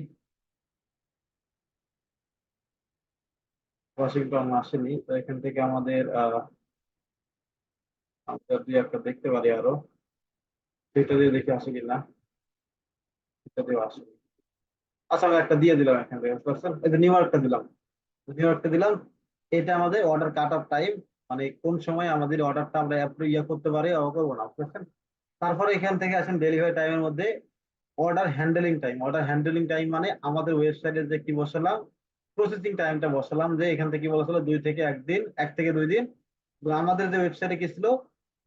ওয়াশিংটন আসেনি। তো এখান থেকে আমরা দুই একটা দেখতে পারি আরো, সেটা দিয়ে দেখে আসে কিনা, সেটা দিয়ে আসেনি। আচ্ছা আমি একটা দিয়ে দিলাম এখান থেকে, বুঝতে পারছেন? এই যে নিউ ইয়র্কটা দিলাম, নিউইয়র্কটা দিলাম। এটা আমাদের অর্ডার কাট অফ টাইম, মানে কোন সময় আমাদের অর্ডারটা আমরা ইয়ে করতে পারি অথবা করবো না, বুঝছেন? তারপরে এখান থেকে আসেন ডেলিভারি টাইমের মধ্যে order handling time. Order handling time মানে আমাদের ওয়েবসাইটে যে কি বসালাম, প্রসেসিং টাইমটা বসালাম, যে এখান থেকে কি বলেছিল 2 থেকে 1 দিন, 1 থেকে 2 দিন। তো আমাদের যে ওয়েবসাইটে কি ছিল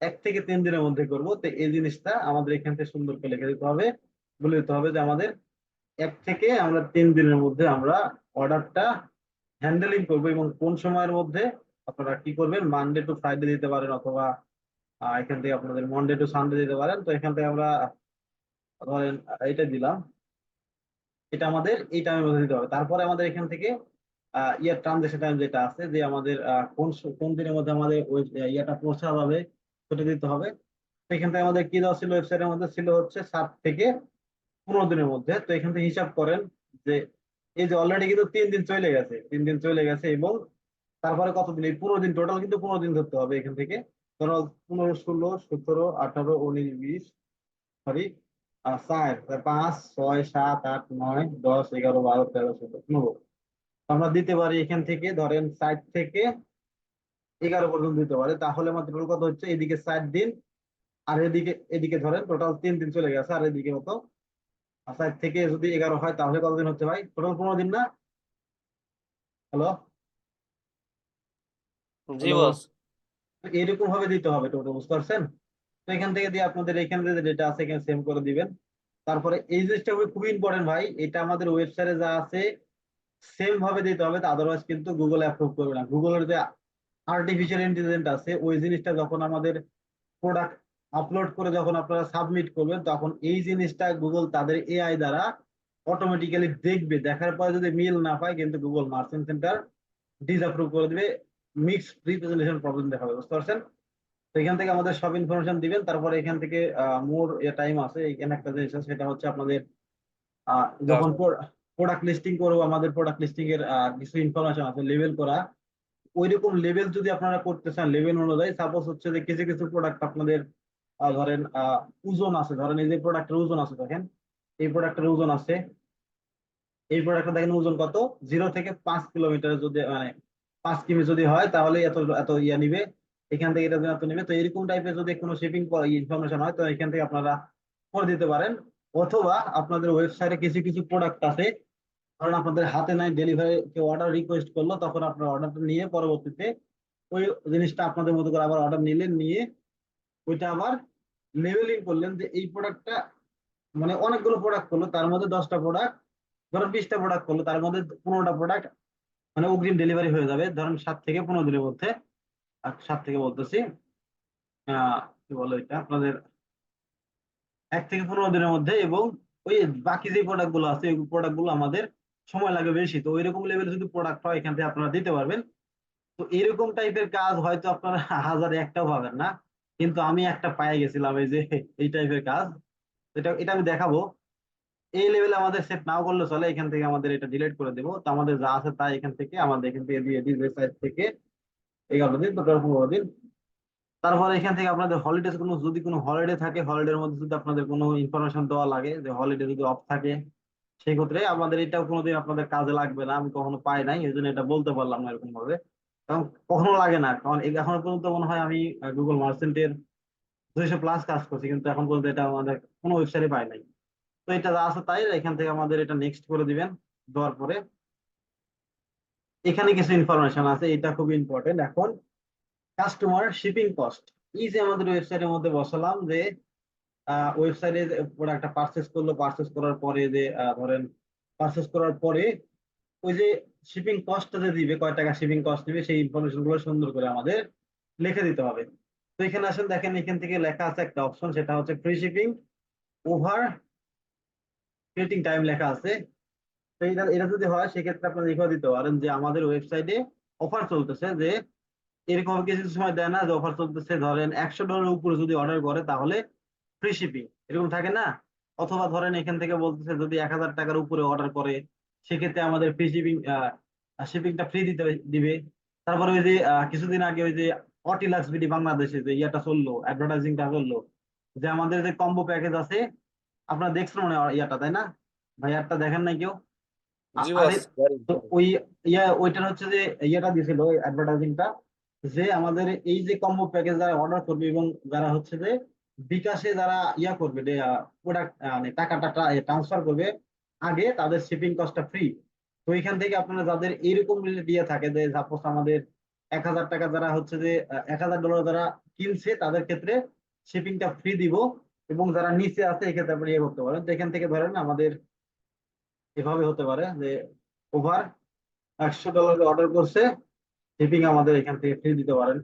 1 থেকে 3 দিনের মধ্যে করবো। তো এই জিনিসটা আমাদের এখান থেকে সুন্দর করে লিখে দিতে হবে, বলে দিতে হবে যে আমাদের 1 থেকে 3 দিনের মধ্যে আমরা অর্ডারটা হ্যান্ডেলিং করবো এবং কোন সময়ের মধ্যে আপনারা কি করবেন, মানডে টু ফ্রাইডে দিতে পারেন অথবা এখান থেকে আপনাদের মন্ডে টু সানডে দিতে পারেন। তো এখান থেকে আমরা ধরেন এটা দিলাম, এটা আমাদের এই টাইমের মধ্যে দিতে হবে। তারপরে আমাদের এখান থেকে ইয়ার ট্রানজেকশন টাইম যেটা আছে, যে আমাদের কোন দিনের মধ্যে আমাদের ওই ইয়াটা পৌঁছা যাবে সেটা দিতে হবে। তো এখান থেকে আমাদের কি দেওয়া ছিল, ওয়েবসাইটের মধ্যে ছিল হচ্ছে 7 থেকে 15 দিনের মধ্যে। তো এখান থেকে হিসাব করেন যে এই যে অলরেডি কিন্তু 3 দিন চলে গেছে, 3 দিন চলে গেছে এবং তারপরে কতদিন, এই 15 দিন, টোটাল কিন্তু 15 দিন ধরতে হবে এখান থেকে। ধরো 15, 16, 17, 18, 19, 20, সরি 4, 5, 6, 7, 8, 9, 10, 11, 12, 13, 14, 15। আমরা দিতে পারি এখান থেকে ধরেন 7 থেকে 11 পর্যন্ত দিতে পারি, তাহলে আমাদের টোটাল কত হচ্ছে, এদিকে 4 দিন আর এদিকে এদিকে ধরেন টোটাল 3 দিন চলে গেছে, আর এদিকে মতো 7 থেকে যদি 11 হয় তাহলে কতদিন হচ্ছে ভাই, টোটাল 15 দিন না? হ্যালো, জি হ্যালো, বস। এরকম ভাবে দিতে হবে টোটাল, বুঝতে পারছেন? তো এখান থেকে দিয়ে আপনাদের এখানে যে ডেটা আছে এখানে সেভ করে দিবেন। তারপরে এই জিনিসটা খুবই ইম্পর্টেন্ট ভাই, এটা আমাদের ওয়েবসাইটে যা আছে সেম ভাবে দিতে হবে, আদারওয়াইজ কিন্তু গুগল অ্যাপ্রুভ করবে না। গুগলের যে আর্টিফিশিয়াল ইন্টেলিজেন্স আছে, ওই জিনিসটা যখন আমাদের প্রোডাক্ট আপলোড করে যখন আপনারা সাবমিট করবেন, তখন এই জিনিসটা গুগল তাদের এআই দ্বারা অটোমেটিক্যালি দেখবে, দেখার পরে যদি মিল না পায় কিন্তু গুগল মার্চেন্ট সেন্টার ডিসঅ্যাপ্রুভ করে দিবে, মিক্সড রিপ্রেজেন্টেশন প্রবলেম দেখাবে, বুঝতে পারছেন? তো এখান থেকে আমাদের সব ইনফরমেশন দিবেন। তারপরে এখান থেকে মোর টাইম আছে, এখানে একটা জিনিস আছে, সেটা হচ্ছে আপনাদের যখন প্রোডাক্ট লিস্টিং করবো, আমাদের প্রোডাক্ট লিস্টিং এর কিছু ইনফরমেশন আছে লেবেল করা। ওইরকম লেভেল যদি আপনারা করতে চান, লেভেল অনুযায়ী সাপোজ হচ্ছে যে কিছু কিছু প্রোডাক্ট আপনাদের ধরেন ওজন আছে, ধরেন এই যে প্রোডাক্টের ওজন আছে, দেখেন এই প্রোডাক্টের ওজন আছে, এই প্রোডাক্টটা দেখেন ওজন কত, 0 থেকে 5 কিলোমিটার যদি মানে 5 কিমি যদি হয় তাহলে এত এত ইয়া নিবে, এখান থেকে এটা এত নিবে। তো এরকম টাইপের যদি কোনো শিপিং ইনফরমেশন হয় তো এখান থেকে আপনারা করে দিতে পারেন। অথবা আপনাদের ওয়েবসাইটে কিছু কিছু প্রোডাক্ট আছে, কারণ আপনাদের হাতে নাই, ডেলিভারি কেউ অর্ডার রিকোয়েস্ট করলো, তখন আপনার অর্ডারটা নিয়ে পরবর্তীতে ওই জিনিসটা আপনাদের মতো করে আবার অর্ডার নিলেন, নিয়ে ওইটা আবার লেবেলিং করলেন যে এই প্রোডাক্টটা, মানে অনেকগুলো প্রোডাক্ট করলো তার মধ্যে 10টা প্রোডাক্ট, ধরেন 20টা প্রোডাক্ট করলো তার মধ্যে 15টা প্রোডাক্ট মানে অগ্রিম ডেলিভারি হয়ে যাবে, ধরেন 7 থেকে 15 দিনের মধ্যে। আর 7 থেকে বলতেছি কি বলে এটা আপনাদের 1 থেকে 15 দিনের মধ্যে। এবং ওই বাকি যে প্রোডাক্ট গুলো আছে ওই প্রোডাক্ট গুলো আমাদের সময় লাগে বেশি, তো ওইরকম লেভেলে যদি প্রোডাক্ট হয় এখান থেকে আপনারা দিতে পারবেন। তো এরকম টাইপের কাজ হয়তো আপনারা হাজারে একটাও পাবেন না, কিন্তু আমি একটা পেয়ে গেছিলাম এই যে এই টাইপের কাজ। এটা এটা আমি দেখাবো। এই লেভেলে আমাদের সেট নাও করলে চলে, এখান থেকে আমাদের এটা ডিলিট করে দেবো। তো আমাদের যা আছে তাই এখান থেকে আমাদের এখান থেকে দিয়ে দিই সাইড থেকে 11 দিন, তো 15 দিন। তারপরে এখান থেকে আপনাদের হলিডেজ কোনো যদি কোনো হলিডে থাকে, হলিডের মধ্যে যদি আপনাদের কোনো ইনফরমেশন দেওয়া লাগে যে হলিডে যদি অফ থাকে, সেই ক্ষেত্রে আমাদের এটাও কোনোদিন আপনাদের কাজে লাগবে না, আমি কখনো পাই নাই এই জন্য এটা বলতে পারলাম না এরকম ভাবে। কারণ কখনো লাগে না, কারণ এখনো পর্যন্ত মনে হয় আমি গুগল মার্চেন্টের 200+ কাজ করছি, কিন্তু এখন পর্যন্ত এটা আমাদের কোনো ওয়েবসাইটে পাই নাই। তো এটা যা আছে তাই, এখান থেকে আমাদের এটা নেক্সট করে দিবেন। দেওয়ার পরে এখানে কিছু ইনফরমেশন আছে, এটা খুব ইম্পর্টেন্ট এখন। কাস্টমার শিপিং কস্ট, এই যে আমাদের ওয়েবসাইটের মধ্যে বসালাম যে ওয়েবসাইটে প্রোডাক্টটা পারচেস করলো, পারচেস করার পরে যে ধরেন পারচেস করার পরে ওই যে শিপিং কস্টটা যে দিবে, কয় টাকা শিপিং কস্ট দিবে, সেই ইনফরমেশন গুলো সুন্দর করে আমাদের লিখে দিতে হবে। তো এখানে আসেন, দেখেন এখান থেকে লেখা আছে একটা অপশন, সেটা হচ্ছে free shipping over creating time লেখা আছে। তো এটা এটা যদি হয় সেক্ষেত্রে আপনারা লিখে দিতে পারেন যে আমাদের ওয়েবসাইটে অফার চলতেছে, যে এরকম কিছু সময় দেয় না যে অফার চলতেছে, ধরেন $100 উপরে যদি অর্ডার করে তাহলে ফ্রি শিপিং, এরকম থাকে না। অথবা ধরেন এখান থেকে বলতেছে যদি 1000 টাকার উপরে অর্ডার করে সেক্ষেত্রে আমাদের ফ্রি শিপিং শিপিংটা ফ্রি দিতে দিবে। তারপরে ওই যে কিছুদিন আগে ওই যে অটিলাক্স বিডি বাংলাদেশে যে ইয়াটা চললো, অ্যাডভার্টাইজিংটা চললো, যে আমাদের যে কম্বো প্যাকেজ আছে, আপনারা দেখছেন মনে হয় ইয়াটা, তাই না ভাই? ইয়ারটা দেখেন নাই কেউ? জি আরে, বস জানি তো ওই ওইটার হচ্ছে যে ইয়েটা দিছিল অ্যাডভার্টাইজিংটা, যে আমাদের এই যে কম্বো প্যাকেজ যারা অর্ডার করবে এবং যারা হচ্ছে যে বিকাশে যারা ইয়া করবে, প্রোডাক্ট মানে টাকাটা ট্রান্সফার করবে আগে, তাদের শিপিং কস্টটা ফ্রি। তো এখান থেকে আপনারা যাদের এইরকম রিলেটেড ইয়ে থাকে, যে সাপোজ আমাদের 1000 টাকা যারা হচ্ছে যে $1000 যারা কিনছে তাদের ক্ষেত্রে শিপিংটা ফ্রি দিব, এবং যারা নিচে আছে এক্ষেত্রে আপনি ইয়ে করতে পারেন। তো এখান থেকে ধরেন আমাদের এভাবে হতে পারে যে ওভার $100 অর্ডার করছে, শিপিং আমাদের এখান থেকে ফ্রি দিতে পারেন,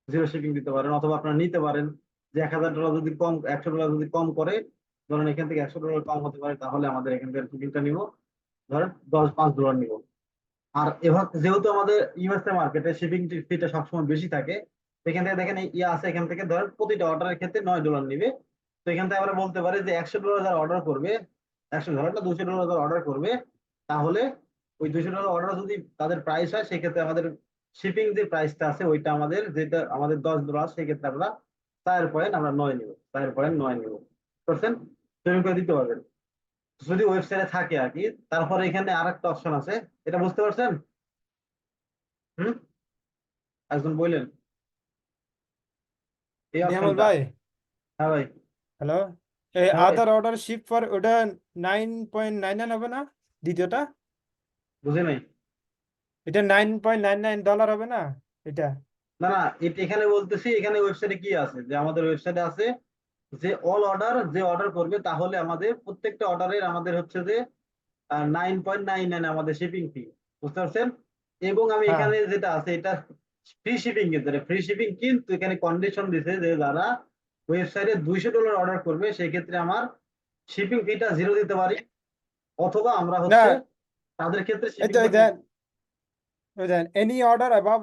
জিরো শিপিং দিতে পারেন। অথবা আপনারা নিতে পারেন যে $1000 যদি কম, $100 যদি কম করে, ধরেন এখান থেকে $100 কম হতে পারে, তাহলে আমাদের এখান থেকে শিপিংটা নিব ধরেন $5 নিব। আর এভাবে যেহেতু আমাদের ইউএসএ মার্কেটে শিপিং ফিটা সবসময় বেশি থাকে, এখান থেকে দেখেন এই ইয়ে আছে, এখান থেকে ধরেন প্রতিটা অর্ডারের ক্ষেত্রে $9 নিবে। তো এখান থেকে আমরা বলতে পারি যে $100 যারা অর্ডার করবে, 100 ধরেন না, $200 যারা অর্ডার করবে, তাহলে ওই $200 অর্ডার যদি তাদের প্রাইস হয় সেক্ষেত্রে আমাদের শিপিং যে প্রাইসটা আছে ওইটা আমাদের, যেটা আমাদের $10, সেক্ষেত্রে আমরা 4 পয়েন্ট আমরা 9 নিব, 4.9 নিব। বুঝছেন? সেরকম করে দিতে পারবেন যদি ওয়েবসাইটে থাকে আর কি। তারপরে এখানে আরেকটা অপশন আছে, এটা বুঝতে পারছেন? হুম, একজন বললেন এই নিয়ামল অপশনটা। ভাই, হ্যাঁ ভাই। হ্যালো। এই হ্যাঁ ভাই, আদার অর্ডার শিপ ফর ওটা 9.99 হবে না? দ্বিতীয়টা বুঝে নাই। এটা $9.99 হবে না এটা? না না, এটা এখানে বলতেছি, এখানে ওয়েবসাইটে কি আছে, যে আমাদের ওয়েবসাইটে আছে যে অল অর্ডার যে অর্ডার করবে তাহলে আমাদের প্রত্যেকটা অর্ডারের আমাদের হচ্ছে যে 9.99 আমাদের শিপিং ফি। বুঝতে পারছেন? এবং আমি হ্যাঁ, এখানে যেটা আছে এটা ফ্রি শিপিং, কিন্তু ফ্রি শিপিং, কিন্তু এখানে কন্ডিশন দিছে যে যারা ওয়েবসাইটে $200 অর্ডার করবে সেই ক্ষেত্রে আমার শিপিং ফিটা 0 দিতে পারি, অথবা আমরা না, হচ্ছে তাদের ক্ষেত্রে এই তো শিপিংটা এই দেন, ওই দেন এনি অর্ডার অ্যাবাভ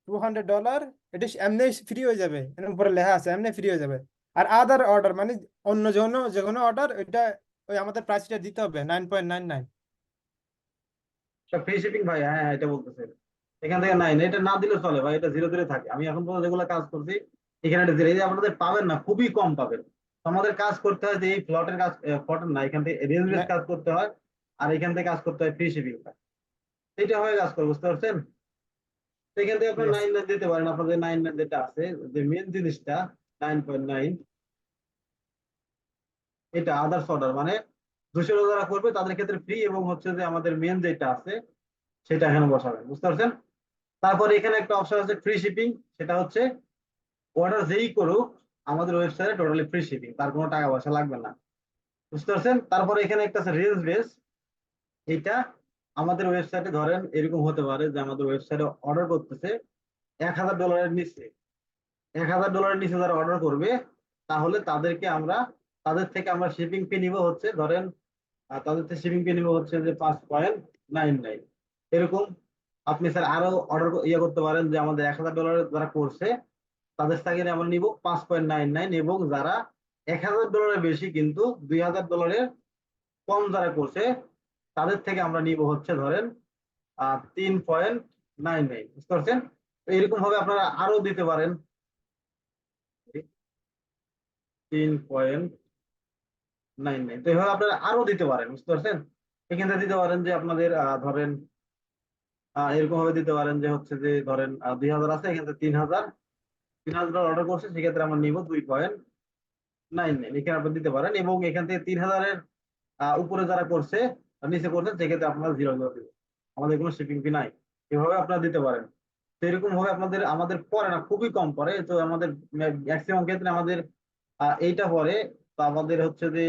$200 এটা এমনি ফ্রি হয়ে যাবে, এর উপরে লেখা আছে এমনি ফ্রি হয়ে যাবে। আর আদার অর্ডার মানে অন্য যে কোনো অর্ডার ওইটা ওই আমাদের প্রাইসটা দিতে হবে 9.99। ফ্রি শিপিং ভাই, হ্যাঁ হ্যাঁ, এটা বলতেছে এখান থেকে নাই, এটা না দিলে চলে ভাই, এটা 0 দিলে থাকে। আমি এখন পর্যন্ত যেগুলো কাজ করছি এখানে একটা জিরো, এই যে আপনাদের পাবেন না, খুবই কম পাবেন। তো আমাদের কাজ করতে হয় যে এই ফ্লটের কাজ, ফ্লটের না, এখান থেকে রেঞ্জ বেস না কাজ করতে হয়, আর এখান থেকে কাজ করতে হয় ফ্রি শিপিং। এটা হয়ে কাজ করে, বুঝতে পারছেন? তো এখান থেকে আপনার ইয়েস 9 দিতে পারেন, আপনাদের 9 যেটা আছে, যে মেন জিনিসটা 9.9, এটা আদার্স অর্ডার মানে 200 যারা করবে তাদের ক্ষেত্রে ফ্রি, এবং হচ্ছে যে আমাদের মেন যেটা আছে সেটা এখানে বসাবেন, বুঝতে পারছেন? তারপর এখানে একটা অপশন আছে ফ্রি শিপিং, সেটা হচ্ছে অর্ডার যেই করুক আমাদের ওয়েবসাইটে টোটালি ফ্রি শিপিং, তার কোনো টাকা পয়সা লাগবে না, বুঝতে পারছেন? তারপরে এখানে একটা আছে রেঞ্জ বেস, এটা আমাদের ওয়েবসাইটে ধরেন এরকম হতে পারে যে আমাদের ওয়েবসাইটে অর্ডার করতেছে $1000 নিচে, $1000 নিচে যারা অর্ডার করবে তাহলে তাদের থেকে আমরা শিপিং ফি নিব হচ্ছে ধরেন, তাদের থেকে শিপিং ফি নিব হচ্ছে যে 5.99 এরকম। আপনি স্যার আরো অর্ডার করতে পারেন যে আমাদের $1000 যারা করছে তাদের থেকে আমরা নিব 5.99, এবং যারা $1000 বেশি কিন্তু $2000 কম যারা করছে তাদের থেকে আমরা নিব হচ্ছে ধরেন 3.99, বুঝতে পারছেন? তো এরকম ভাবে আপনারা আরো দিতে পারেন 3.99, তো এইভাবে আপনারা আরো দিতে পারেন, বুঝতে পারছেন? এখানে দিতে পারেন যে আপনাদের ধরেন এরকম ভাবে দিতে পারেন যে হচ্ছে যে ধরেন 2000 আছে, এখানে 3000 অর্ডার করছে, সেক্ষেত্রে আমরা নিব 2.99, এখানে আপনি দিতে পারেন, এবং এখান থেকে 3000-এর উপরে যারা করছে আর নিচে করছে সেক্ষেত্রে আপনারা 0 দিবেন, আমাদের কোনো শিপিং ফি নাই। এভাবে আপনারা দিতে পারেন। তো এরকম ভাবে আমাদের পরে না, খুবই কম পরে, তো আমাদের ম্যাক্সিমাম ক্ষেত্রে আমাদের এইটা পরে। তো আমাদের হচ্ছে যে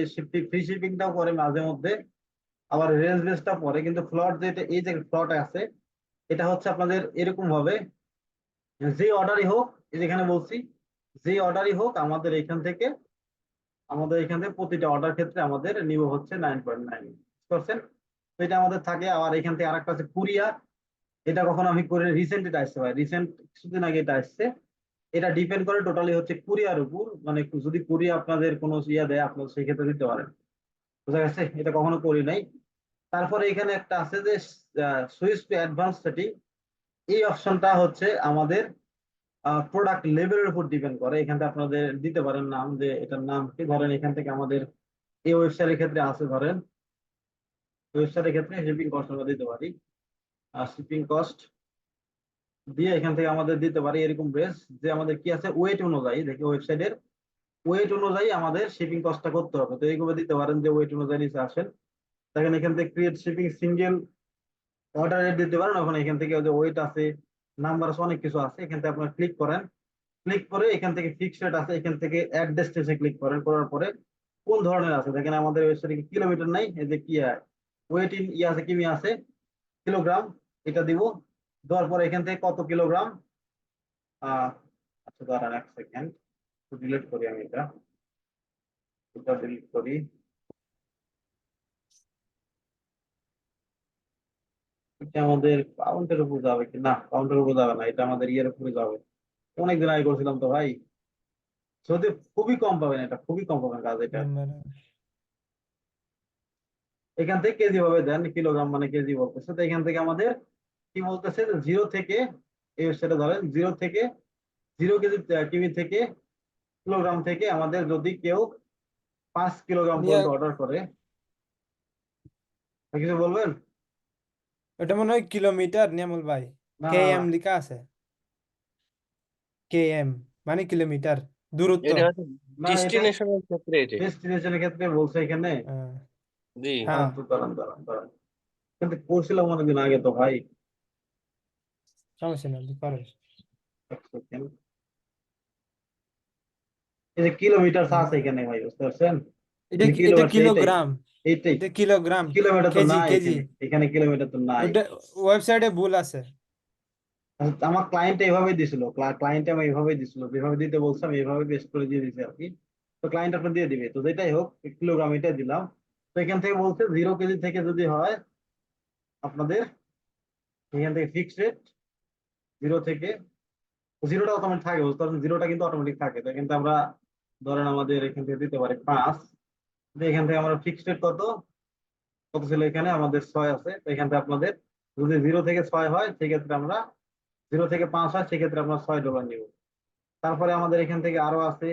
ফ্রি শিপিংটাও করে মাঝে মধ্যে, আবার রেঞ্জ বেসটা পরে, কিন্তু ফ্লট যেটা, এই যে ফ্লট আছে, এটা হচ্ছে আপনাদের এরকম ভাবে, যে অর্ডারই হোক, এই যেখানে বলছি, যে অর্ডারই হোক আমাদের এখান থেকে প্রতিটা অর্ডার ক্ষেত্রে আমাদের নিব হচ্ছে 9.9%। তো এটা আমাদের থাকে। আবার এখান থেকে আরেকটা আছে কুরিয়ার, এটা কখন আমি করে রিসেন্ট, এটা আসতে পারে রিসেন্ট, কিছুদিন আগে এটা আসছে। এটা ডিপেন্ড করে টোটালি হচ্ছে কুরিয়ার উপর, মানে যদি কুরিয়ার আপনাদের কোনো ইয়া দেয় আপনার সেই ক্ষেত্রে দিতে পারেন, বুঝা গেছে? এটা কখনো করি নাই। তারপরে এখানে একটা আছে যে সুইচ টু অ্যাডভান্স সেটিং, এই অপশনটা হচ্ছে আমাদের প্রোডাক্ট লেভেলের উপর ডিপেন্ড করে। এখান থেকে আপনাদের দিতে পারেন নাম, যে এটার নাম কি, ধরেন এখান থেকে আমাদের এই ওয়েবসাইটের ক্ষেত্রে আছে, ধরেন ওয়েবসাইটের ক্ষেত্রে শিপিং কস্ট আমরা দিতে পারি, আর শিপিং কস্ট দিয়ে এখান থেকে আমাদের দিতে পারি এরকম বেস, যে আমাদের কি আছে ওয়েট অনুযায়ী, দেখি ওয়েবসাইটের ওয়েট অনুযায়ী আমাদের শিপিং কস্টটা করতে হবে। তো এইভাবে দিতে পারেন যে ওয়েট অনুযায়ী নিচে আসেন, দেখেন এখান থেকে create shipping single order rate দিতে পারেন, ওখানে এখান থেকে যে ওয়েট আছে, নাম্বার আছে, অনেক কিছু আছে। এখান থেকে আপনার ক্লিক করেন, ক্লিক করে এখান থেকে ফিক্স রেট আছে, এখান থেকে অ্যাড ডেস্টিনেশন ক্লিক করেন, করার পরে কোন ধরনের আছে দেখেন, আমাদের ওয়েবসাইটে কিলোমিটার নাই, এই যে কি ওয়েট ইন ই আছে, কিমি আছে, কিলোগ্রাম, এটা দিব। দেওয়ার পরে এখান থেকে কত কিলোগ্রাম, আচ্ছা দাঁড়ান 1 সেকেন্ড, ডিলিট করি আমি এটা ডিলিট করি। এটা আমাদের পাউন্ডের উপর যাবে কি না, পাউন্ডের উপর যাবে না, এটা আমাদের ইয়ের উপরে যাবে। অনেকদিন আগে করছিলাম তো ভাই, যদি খুবই কম পাবেন, এটা খুবই কম পাবেন কাজ এটা। এখান থেকে কেজি ভাবে দেন, কিলোগ্রাম মানে কেজি বলতেছে। তো এখান থেকে আমাদের কি বলতেছে, জিরো থেকে, সেটা ধরেন 0 কেজি, কিমি থেকে, কিলোগ্রাম থেকে আমাদের যদি কেউ 5 কিলোগ্রাম নিয়ে পর্যন্ত অর্ডার করে, কিছু বলবেন? ওটা মনে হয় কিলোমিটার নিয়ামুল ভাই, না কে না না, এম লেখা আছে, কে এম মানে কিলোমিটার দূরত্ব। এটা হচ্ছে না এটা ডেস্টিনেশনের ক্ষেত্রে এটি। ডেস্টিনেশনের ক্ষেত্রে বলছে এখানে। হ্যাঁ জি হ্যাঁ, তো দাঁড়ান, কিন্তু করছিলাম অনেকদিন আগে তো ভাই। সমস্যা নেই করেন। 1 সেকেন্ড, এই যে কিলোমিটার আছে হ্যাঁ, এখানে ভাই, বুঝতে পারছেন? এটা এই এটা কিলোমিটার এইটাই, কিলোগ্রাম, এইটাই এটা কিলোগ্রাম, কিলোমিটার তো কেজি নাই কেজি, এখানে, এখানে কিলোমিটার তো নাই। ওটা ওয়েবসাইটে ভুল আছে। আচ্ছা, আমার ক্লায়েন্ট এইভাবেই দিছিল, ক্লায়েন্ট আমি এইভাবেই দিছিল, যেভাবে দিতে বলছিলাম এইভাবে পেস্ট করে দিয়ে দিছে আর কি। তো ক্লায়েন্ট আপনার দিয়ে দিবে, তো যেটাই হোক কিলোগ্রাম এটা দিলাম। তো এখান থেকে বলছে 0 কেজি থেকে যদি হয় আপনাদের, এখান থেকে ফিক্সড রেট 0 থেকে, জিরোটা অটোমেটিক থাকে, বুঝতে পারছেন? জিরোটা কিন্তু অটোমেটিক থাকে। তো কিন্তু আমরা ধরেন আমাদের এখান থেকে দিতে পারি 5, এখান থেকে আমরা ফিক্সড রেট কত কত ছিল, এখানে আমাদের 6 আছে। তো এখান থেকে আপনাদের যদি 0 থেকে 6 হয় সেক্ষেত্রে আমরা, 0 থেকে 5 হয় সেক্ষেত্রে আমরা $6 নিব, তারপরে আমাদের এখান থেকে আরো আছে,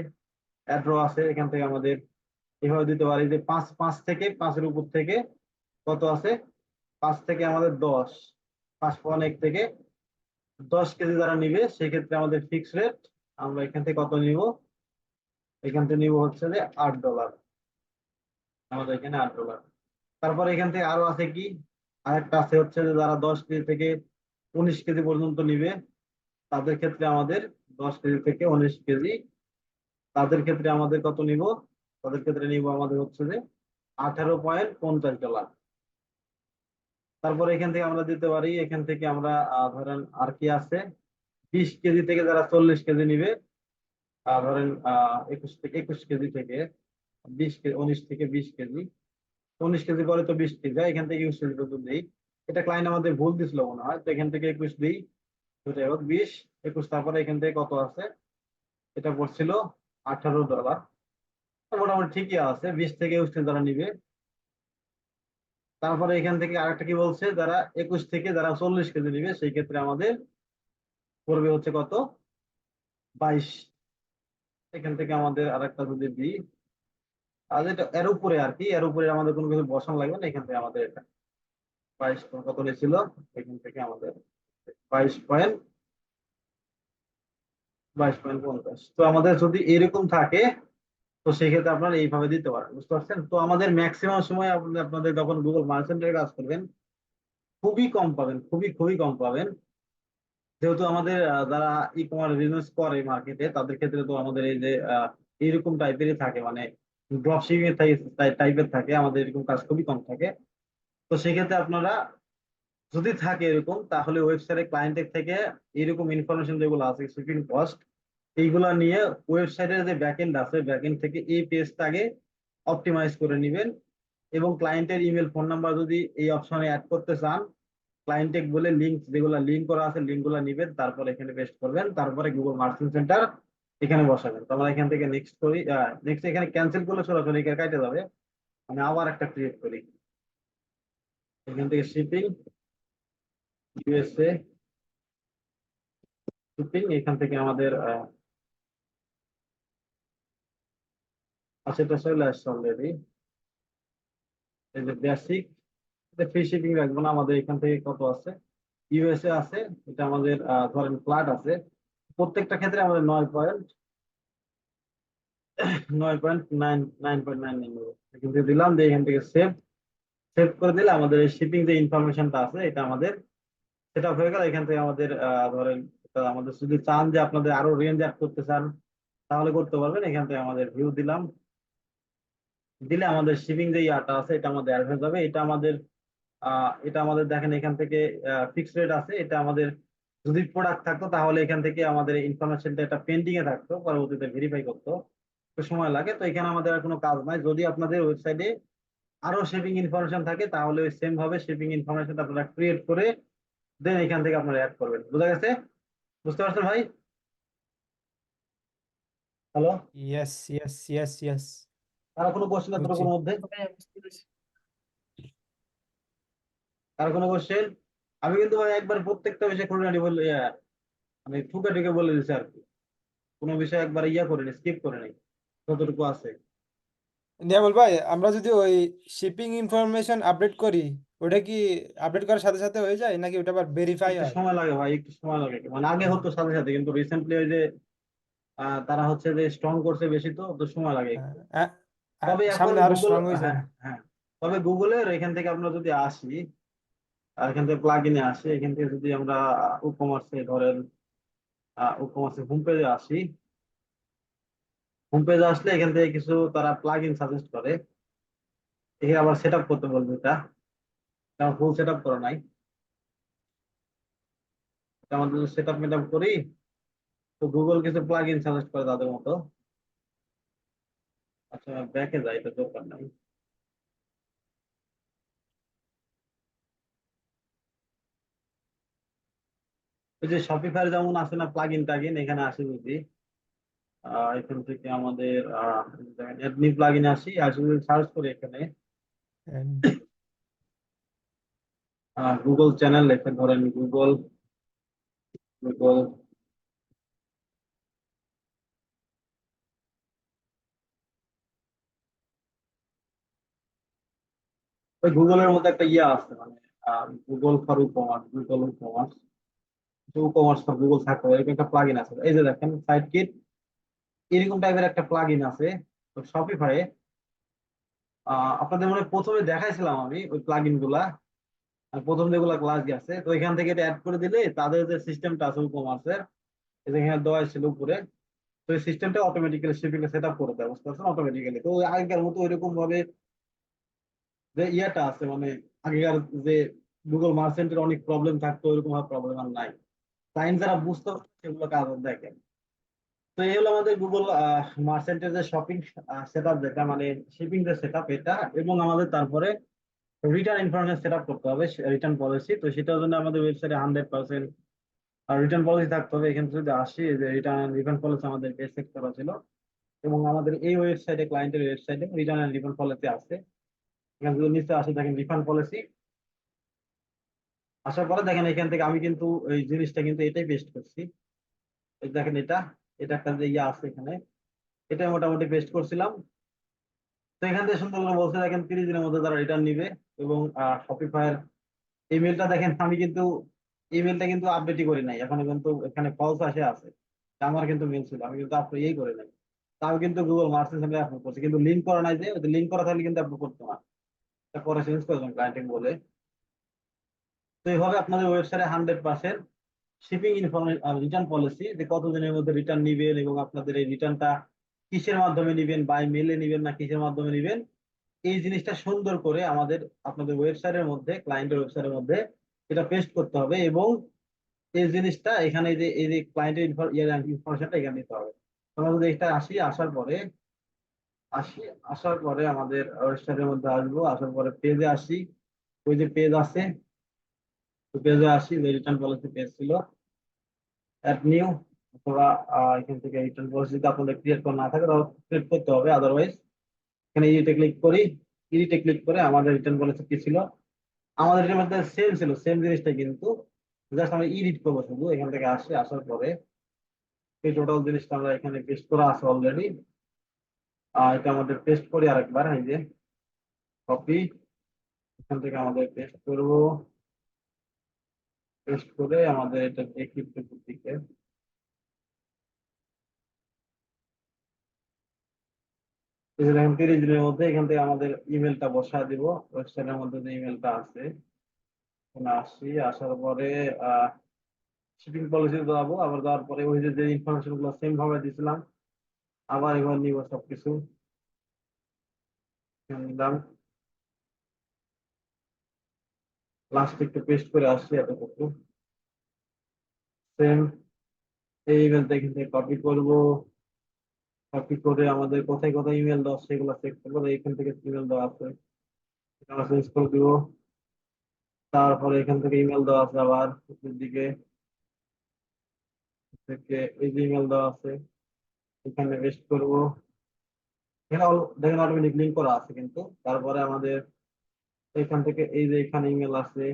অ্যাড্র আছে, এখান থেকে আমাদের এভাবে দিতে পারি যে 5 থেকে 5-এর উপর থেকে কত আছে, 5 থেকে আমাদের 10, 5.1 থেকে 10 কেজি যারা নিবে সেক্ষেত্রে আমাদের ফিক্স রেট আমরা এখান থেকে কত নিব, এখান থেকে নিব হচ্ছে যে $8, আমাদের এখানে $8। তারপরে এখান থেকে আরো আছে কি, আরেকটা আছে হচ্ছে যে যারা 10 কেজি থেকে 19 কেজি পর্যন্ত নিবে তাদের ক্ষেত্রে আমাদের 10 কেজি থেকে 19 কেজি, তাদের ক্ষেত্রে আমাদের কত নিব, তাদের ক্ষেত্রে নিব আমাদের হচ্ছে যে $18.50। তারপরে এখান থেকে আমরা দিতে পারি, এখান থেকে আমরা ধরেন আর কি আছে, 20 কেজি থেকে যারা 40 কেজি নিবে, ধরেন 21 কেজি থেকে 20 কেজি, 19 থেকে 20 কেজি, 19 কেজি পরে তো 20 কেজি হয়, এখান থেকে 21 কেজি পর্যন্ত দিই। এটা ক্লায়েন্ট আমাদের ভুল দিছিল মনে হয়, তো এখান থেকে 21 দিই। তো যাই হোক 20, 21, তারপরে এখান থেকে কত আছে, এটা পড়ছিল $18। মোটামুটি ঠিকই আছে 20 থেকে 21 কেজি যারা নিবে। তারপরে এখান থেকে আরেকটা কি বলছে, যারা 21 থেকে যারা 40 কেজি নিবে সেই ক্ষেত্রে আমাদের পড়বে হচ্ছে কত, 22। এখান থেকে আমাদের আরেকটা যদি দিই, আর এটা এর উপরে আর কি, এর উপরে আমাদের কোনো কিছু বসানো লাগবে না, এখান থেকে আমাদের এটা 22 কত নিয়েছিল, এখান থেকে আমাদের 22.50। তো আমাদের যদি এরকম থাকে তো সেক্ষেত্রে আপনারা এইভাবে দিতে পারেন, বুঝতে পারছেন। তো আমাদের ম্যাক্সিমাম সময় আপনাদের যখন গুগল মার্চেন্টের কাজ করবেন খুবই কম পাবেন, খুবই খুবই কম পাবেন, যেহেতু আমাদের যারা ই কমার্স বিজনেস করে মার্কেটে তাদের ক্ষেত্রে তো আমাদের এই যে এইরকম টাইপেরই থাকে, মানে ড্রপ শিপিং এর টাইপের থাকে, আমাদের এরকম কাজ খুবই কম থাকে। তো সেক্ষেত্রে আপনারা যদি থাকে এরকম, তাহলে ওয়েবসাইটে ক্লায়েন্টের থেকে এরকম ইনফরমেশন যেগুলো আছে শিপিং কস্ট এইগুলা নিয়ে ওয়েবসাইটের যে ব্যাকএন্ড আছে ব্যাকএন্ড থেকে এই পেজটা আগে অপটিমাইজ করে নেবেন, এবং ক্লায়েন্টের ইমেল ফোন নাম্বার যদি এই অপশনে অ্যাড করতে চান, ক্লায়েন্টে বলে লিঙ্ক যেগুলো লিঙ্ক করা আছে লিঙ্কগুলো নেবেন, তারপর এখানে পেস্ট করবেন, তারপরে গুগল মার্কেটিং সেন্টার এখানে বসাবেন। তো আমরা এখান থেকে নেক্সট করি, নেক্সট এখানে ক্যান্সেল করলে সরাসরি এখানে কাটে যাবে। আমি আবার একটা ক্রিয়েট করি, এখান থেকে শিপিং ইউএসএ শিপিং, এখান থেকে আমাদের আচ্ছা এটা চলে আসছে অলরেডি, এই যে বেসিক, ফ্রি শিপিং রাখবো না, আমাদের এখান থেকে কত আছে, ইউএসএ আছে, এটা আমাদের ধরেন ফ্ল্যাট আছে, প্রত্যেকটা ক্ষেত্রে আমাদের 9.9 নেবো। এখান থেকে দিলাম, দিয়ে এখান থেকে সেভ সেভ করে দিলে আমাদের এই শিপিং যে ইনফরমেশনটা আছে এটা আমাদের সেটা হয়ে গেল। এখান থেকে আমাদের ধরেন এটা আমাদের যদি চান যে আপনাদের আরো রেঞ্জ অ্যাড করতে চান তাহলে করতে পারবেন, এখান থেকে আমাদের ভিউ দিলাম, দিলে আমাদের শিপিং যে ইয়াটা আছে এটা আমাদের অ্যাড হয়ে যাবে। এটা আমাদের দেখেন এখান থেকে ফিক্স রেট আছে, এটা আমাদের যদি প্রোডাক্ট থাকতো তাহলে এখান থেকে আমাদের ইনফরমেশনটা এটা পেন্ডিং এ থাকতো, পরবর্তীতে ভেরিফাই করতো, একটু সময় লাগে। তো এখানে আমাদের আর কোনো কাজ নাই, যদি আপনাদের ওয়েবসাইটে আরো শিপিং ইনফরমেশন থাকে তাহলে ওই সেম ভাবে শিপিং ইনফরমেশন আপনারা ক্রিয়েট করে দেন এখান থেকে আপনারা অ্যাড করবেন। বুঝা গেছে? বুঝতে পারছেন ভাই? Hello, yes yes yes yes কারো কোনো কোশ্চেন বুঝছি এতটুকুর মধ্যে? কারো কোনো কোশ্চেন? আমি কিন্তু ভাই একবার প্রত্যেকটা বিষয় খুঁটিনাটি বলে আমি ঠুকে ঠুকে বলে দিচ্ছি আর কি, কোনো বিষয় একবার ইয়া করিনি, স্কিপ করে নাই, যতটুকু আছে। নিয়ামল ভাই, আমরা যদি ওই শিপিং ইনফরমেশন আপডেট করি, ওটা কি আপডেট করার সাথে সাথে হয়ে যায় নাকি ওটা আবার ভেরিফাই একটু হয়? সময় লাগে ভাই, একটু সময় লাগে, মানে আগে হ্যাঁ, হতো সাথে সাথে, কিন্তু রিসেন্টলি ওই যে তারা হচ্ছে যে স্ট্রং করছে বেশি, তো তো সময় লাগে হ্যাঁ, একটু। হ্যাঁ, তবে এখন সামনে আরো গুগল, স্ট্রং হয়েছে। হ্যাঁ হ্যাঁ, তবে গুগলের এখান থেকে আমরা যদি আসি, এখান থেকে প্লাগ ইনে আসি, এখান থেকে যদি আমরা ই-কমার্সে ধরেন ই-কমার্সে হোম পেজে আসি, হোম পেজে আসলে এখান থেকে কিছু তারা প্লাগ ইন সাজেস্ট করে, এখানে আবার সেট আপ করতে বলবে, এটা ফুল সেট আপ করা নাই, এটা আমাদের সেট আপ মেট আপ করি। তো গুগল কিছু প্লাগ ইন সাজেস্ট করে তাদের মতো। আচ্ছা ব্যাকে যাই, এটা দরকার নাই। ওই যে শপিফাই যেমন আছে না প্লাগ ইন টাগ ইন, এখানে আসি যদি এখান থেকে আমাদের অ্যাডমিন প্লাগ ইন আসি, আর যদি সার্চ করি এখানে হ্যাঁ, গুগল চ্যানেল লেখে, ধরেন গুগল গুগল ওই গুগলের মধ্যে একটা ইয়ে আছে মানে Google for commerce, Google commerce, commerce for Google থাকতে হবে, এরকম একটা প্লাগইন আছে। এই যে দেখেন সাইট কিট, এরকম টাইপের একটা প্লাগইন আছে তো শপিফাই। আপনাদের মনে হয় প্রথমে দেখাইছিলাম আমি ওই প্লাগইন গুলা, আর প্রথম যেগুলা ক্লাস গেছে, তো এখান থেকে এটা অ্যাড করে দিলে তাদের যে সিস্টেমটা আছে কমার্সের, এখানে দেওয়া ছিল উপরে, তো এই সিস্টেমটা অটোমেটিক্যালি শিপিং সেট আপ করে দেয়, বুঝতে পারছেন, অটোমেটিক্যালি। তো ওই আগেকার মতো ওইরকম ভাবে যে ইয়েটা আছে মানে আগেকার যে গুগল মার্চেন্টের অনেক প্রবলেম থাকতো, ওইরকম ভাবে প্রবলেম আর নাই। ক্লায়েন্ট যারা বুঝতে পারছে সেগুলো কাজ দেখেন। তো এই হলো আমাদের গুগল মার্চেন্টের যে শপিং সেট আপ, যেটা মানে শিপিং যে সেট আপ এটা, এবং আমাদের তারপরে রিটার্ন ইনফরমেশন সেট আপ করতে হবে, রিটার্ন পলিসি। তো সেটার জন্য আমাদের ওয়েবসাইটে 100% রিটার্ন পলিসি থাকতে হবে। এখানে যদি আসি, এই যে রিটার্ন রিফান্ড পলিসি আমাদের সেট করা ছিল, এবং আমাদের এই ওয়েবসাইটে, ক্লায়েন্টের ওয়েবসাইটে রিটার্ন এন্ড রিফান্ড পলিসি আছে। এখানে যদি নিচে আসে দেখেন রিফান্ড পলিসি, আসার পরে দেখেন এখান থেকে আমি কিন্তু এই জিনিসটা কিন্তু এটাই পেস্ট করছি। এই দেখেন এটা, এটা একটা যে ইয়ে আছে এখানে, এটা মোটামুটি পেস্ট করছিলাম। তো এখান থেকে সুন্দর করে বলছে দেখেন 30 দিনের মধ্যে তারা রিটার্ন নিবে। এবং শপিফাইয়ের ইমেলটা দেখেন, আমি কিন্তু ইমেলটা কিন্তু আপডেটই করি নাই এখনো, কিন্তু এখানে ফলস আসে আছে। আমার কিন্তু মেল ছিল, আমি কিন্তু আপলোড ইয়েই করি নাই। তাও কিন্তু গুগল মার্চেন্ট সেন্টারে আপলোড করছি, কিন্তু লিঙ্ক করা নাই, যে লিঙ্ক করা থাকলে কিন্তু আপলোড করতো না। এটা পরে চেঞ্জ করলাম ক্লায়েন্টকে বলে। তো এইভাবে আপনাদের ওয়েবসাইটে 100% শিপিং ইনফরমেশন রিটার্ন পলিসি, যে কতদিনের মধ্যে রিটার্ন নিবেন, এবং আপনাদের এই রিটার্নটা কিসের মাধ্যমে নিবেন, বাই মেলে নিবেন না কিসের মাধ্যমে নিবেন, এই জিনিসটা সুন্দর করে আমাদের আপনাদের ওয়েবসাইটের মধ্যে, ক্লায়েন্টের ওয়েবসাইটের মধ্যে এটা পেস্ট করতে হবে। এবং এই জিনিসটা এখানে এই যে ক্লায়েন্টের ইনফরমেশনটা এখানে দিতে হবে। আমরা যদি এটা আসার পরে আমাদের ওয়েবসাইটের মধ্যে আসবো, আসার পরে পেজে আসি, ওই যে পেজ আছে, পেজে আসি, যে রিটার্ন পলিসি পেজ ছিল, অ্যাড নিউ, অথবা এখান থেকে রিটার্ন পলিসি যদি আপনাদের ক্রিয়েট করা না থাকে তাহলে ক্রিয়েট করতে হবে, আদারওয়াইজ এখানে এডিটে ক্লিক করি। এডিটে ক্লিক করে আমাদের রিটার্ন পলিসি কি ছিল, আমাদের এটার মধ্যে সেম ছিল, সেম জিনিসটা, কিন্তু জাস্ট আমরা এডিট করবো শুধু। এখান থেকে আসি, আসার পরে এই টোটাল জিনিসটা আমরা এখানে পেস্ট করা আছে অলরেডি। এটা আমাদের পেস্ট করি আরেকবার, এই যে কপি, এখান থেকে আমাদের পেস্ট করব, পেস্ট করে আমাদের এটা দেখি দিকে। এই যে দেখেন 30 দিনের মধ্যে এখান থেকে আমাদের ইমেলটা বসায় দিব, ওয়েবসাইটের মধ্যে যে ইমেলটা আছে। এখানে আসি, আসার পরে শিপিং পলিসি দেওয়াবো, আবার দেওয়ার পরে ওই যে ইনফরমেশন গুলো সেম ভাবে দিয়েছিলাম, আবার এবার নিব সবকিছু, নিলাম। লাস্ট একটু পেস্ট করে আসছি এতটুকু, সেম এই ইমেলটা এখান থেকে কপি করব। কপি করে আমাদের কোথায় কোথায় ইমেল দেওয়া আছে সেগুলো চেক করবো, এখান থেকে ইমেল দেওয়া আছে, এটা চেঞ্জ করে দিব। তারপরে এখান থেকে ইমেল দেওয়া আছে, আবার উপরের দিকে থেকে এই যে ইমেল দেওয়া আছে, এখানে পেস্ট করব। এখানে দেখেন অটোমেটিক লিঙ্ক করা আছে, কিন্তু তারপরে আমাদের এখান থেকে এই যে এখানে ইমেল আছে,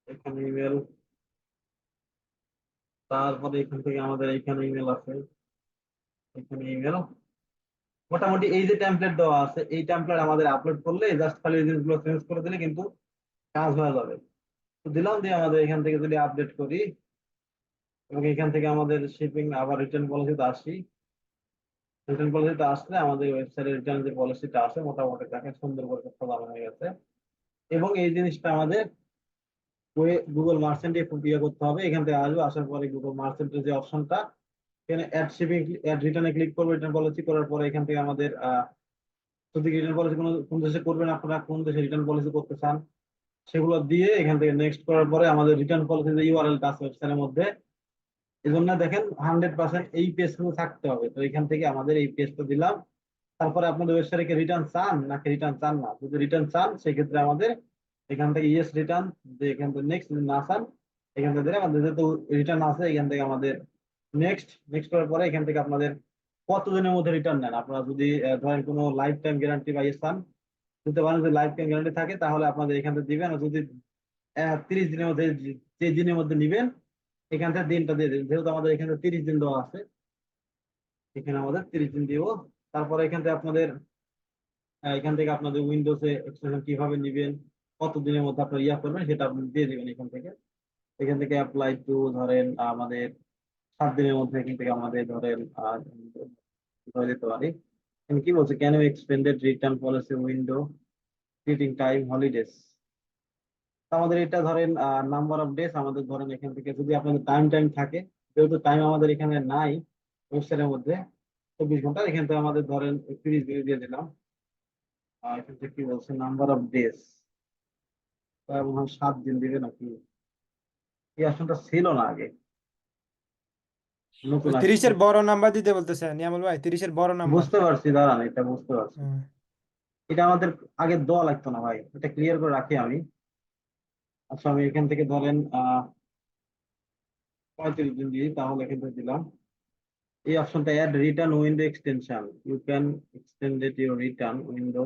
এখানে ইমেল, তারপরে এখান থেকে আমাদের এখানে ইমেল আছে, এখানে ইমেল। মোটামুটি এই যে টেমপ্লেট দেওয়া আছে, এই টেমপ্লেট আমাদের আপলোড করলে জাস্ট খালি এই জিনিসগুলো চেঞ্জ করে দিলে কিন্তু কাজ হয়ে যাবে। তো দিলাম, দিয়ে আমাদের এখান থেকে যদি আপডেট করি, এবং এখান থেকে আমাদের শিপিং আবার রিটার্ন পলিসিতে আসি, রিটার্ন পলিসিতে আসলে আমাদের ওয়েবসাইটে রিটার্ন যে পলিসিটা আছে মোটামুটি দেখেন সুন্দর করে সাজানো হয়ে গেছে। এবং এই জিনিসটা আমাদের গুগল মার্চেন্টে ইয়ে করতে হবে। এখান থেকে আসবো, আসার পরে গুগল মার্চেন্টের যে অপশনটা, এখানে অ্যাড শিপিং, অ্যাড রিটার্নে ক্লিক করবো। রিটার্ন পলিসি করার পরে এখান থেকে আমাদের যদি রিটার্ন পলিসি কোন দেশে করবেন, আপনারা কোন দেশে রিটার্ন পলিসি করতে চান সেগুলো দিয়ে এখান থেকে নেক্সট করার পরে আমাদের রিটার্ন পলিসি যে ইউআরএলটা আছে ওয়েবসাইটের মধ্যে, এই জন্য দেখেন 100% এই পেজ গুলো থাকতে হবে। তো এখান থেকে আমাদের এই পেজটা দিলাম। তারপরে আপনাদের ওয়েবসাইটে রিটার্ন চান নাকি রিটার্ন চান না, যদি রিটার্ন চান সেক্ষেত্রে আমাদের এখান থেকে ইয়েস রিটার্ন, যে এখান থেকে নেক্সট, যদি না চান এখান থেকে দিলে আমাদের যেহেতু রিটার্ন আছে, এখান থেকে আমাদের নেক্সট, নেক্সট করার পরে এখান থেকে আপনাদের কতদিনের মধ্যে রিটার্ন নেন। আপনারা যদি ধরেন কোনো লাইফ টাইম গ্যারান্টি বা ইয়ে চান, দিতে পারেন, যদি লাইফ টাইম গ্যারান্টি থাকে তাহলে আপনাদের এখান থেকে দিবেন। আর যদি 30 দিনের মধ্যে, যে দিনের মধ্যে নিবেন এখান থেকে দিনটা দিয়ে দিন, যেহেতু আমাদের এখানে 30 দিন দেওয়া আছে, এখানে আমাদের 30 দিন দিব। তারপরে এখান থেকে আপনাদের এখান থেকে আপনাদের উইন্ডোজে এক্সটেনশন কিভাবে নিবেন, কতদিনের মধ্যে আপনার ইয়া করবেন সেটা আপনি দিয়ে দিবেন এখান থেকে। এখান থেকে অ্যাপ্লাই টু ধরেন আমাদের 7 দিনের মধ্যে এখান থেকে আমাদের ধরেন ধরে দিতে পারি। এখানে কি বলছে, can you extended return policy window greeting time holidays. আমাদের এটা ধরেন নাম্বার অফ ডেজ, আমাদের ধরেন এখান থেকে যদি আপনাদের টাইম থাকে, যেহেতু টাইম আমাদের এখানে নাই ওয়েবসাইটের মধ্যে 24 ঘন্টা, এখান থেকে আমাদের ধরেন 30 দিন দিয়ে দিলাম। এখান থেকে কি বলছে, নাম্বার অফ ডেজ 7 দিন দিবে নাকি, এই অপশনটা ছিল না আগে, নতুন আসছে। 30-এর বড় নাম্বার দিতে বলতেছে নিয়ামল ভাই, 30-এর বড় নাম্বার। বুঝতে পারছি, দাঁড়ান এটা বুঝতে পারছি। এটা আমাদের আগে দেওয়া লাগতো না ভাই, এটা ক্লিয়ার করে রাখি আমি। আচ্ছা আমি এখান থেকে ধরেন 35 দিন দিই, তাহলে এখান থেকে দিলাম এই অপশনটা, add return window extension, you can extend your return window.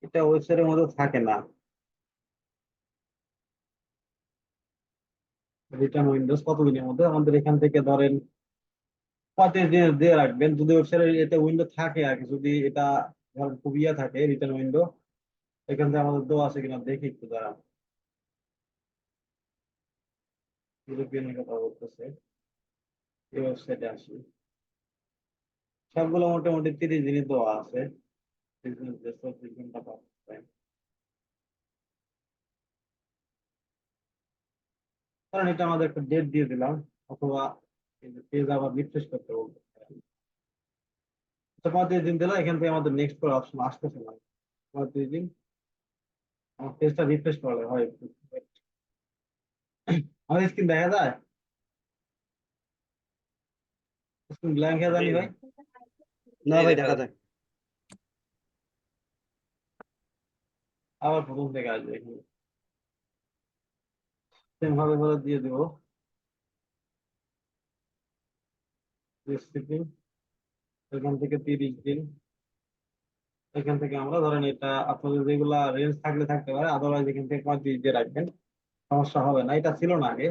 এটা ওয়েবসাইটের মধ্যে থাকে না, রিটার্ন উইন্ডোজ কতদিনের মধ্যে, আমাদের এখান থেকে ধরেন 35 দিন দিয়ে রাখবেন। যদি ওয়েবসাইটে এতে উইন্ডো থাকে আর কি, যদি এটা ধরেন খুব ইয়ে থাকে রিটার্ন উইন্ডো, এখান থেকে আমাদের দেওয়া আছে কিনা দেখি একটু, দাঁড়ান। ইউরোপিয়ানের কথা বলতেছে, এই ওয়েবসাইটে আসি, সবগুলো মোটামুটি 30 দিনই দেওয়া আছে। 24 ঘন্টা পাবেন। কারণ এটা আমাদের একটা ডেট দিয়ে দিলাম, অথবা পেজ আবার রিফ্রেশ করতে বলবো। আচ্ছা 35 দিন দিলে এখান থেকে আমাদের নেক্সট করে অপশন আসতেছে না। 35 দিন আমার পেজটা রিফ্রেশ করলে হয়। আমার স্ক্রিন দেখা যায়, স্ক্রিন ব্ল্যাঙ্ক হয়ে যায়নি ভাই? না জি ভাই দেখা দেখা যাচ্ছে। যায়। আবার প্রথম থেকে আসবে, এখানে সেম ভাবে করে দিয়ে দেবো শিপিং। এখান থেকে 30 দিন, এখান থেকে আমরা ধরেন এটা আপনাদের যেগুলা রেঞ্জ থাকলে থাকতে পারে, আদারওয়াইজ এখান থেকে 35 দিয়ে রাখবেন, সমস্যা হবে না। এটা ছিল না আগে।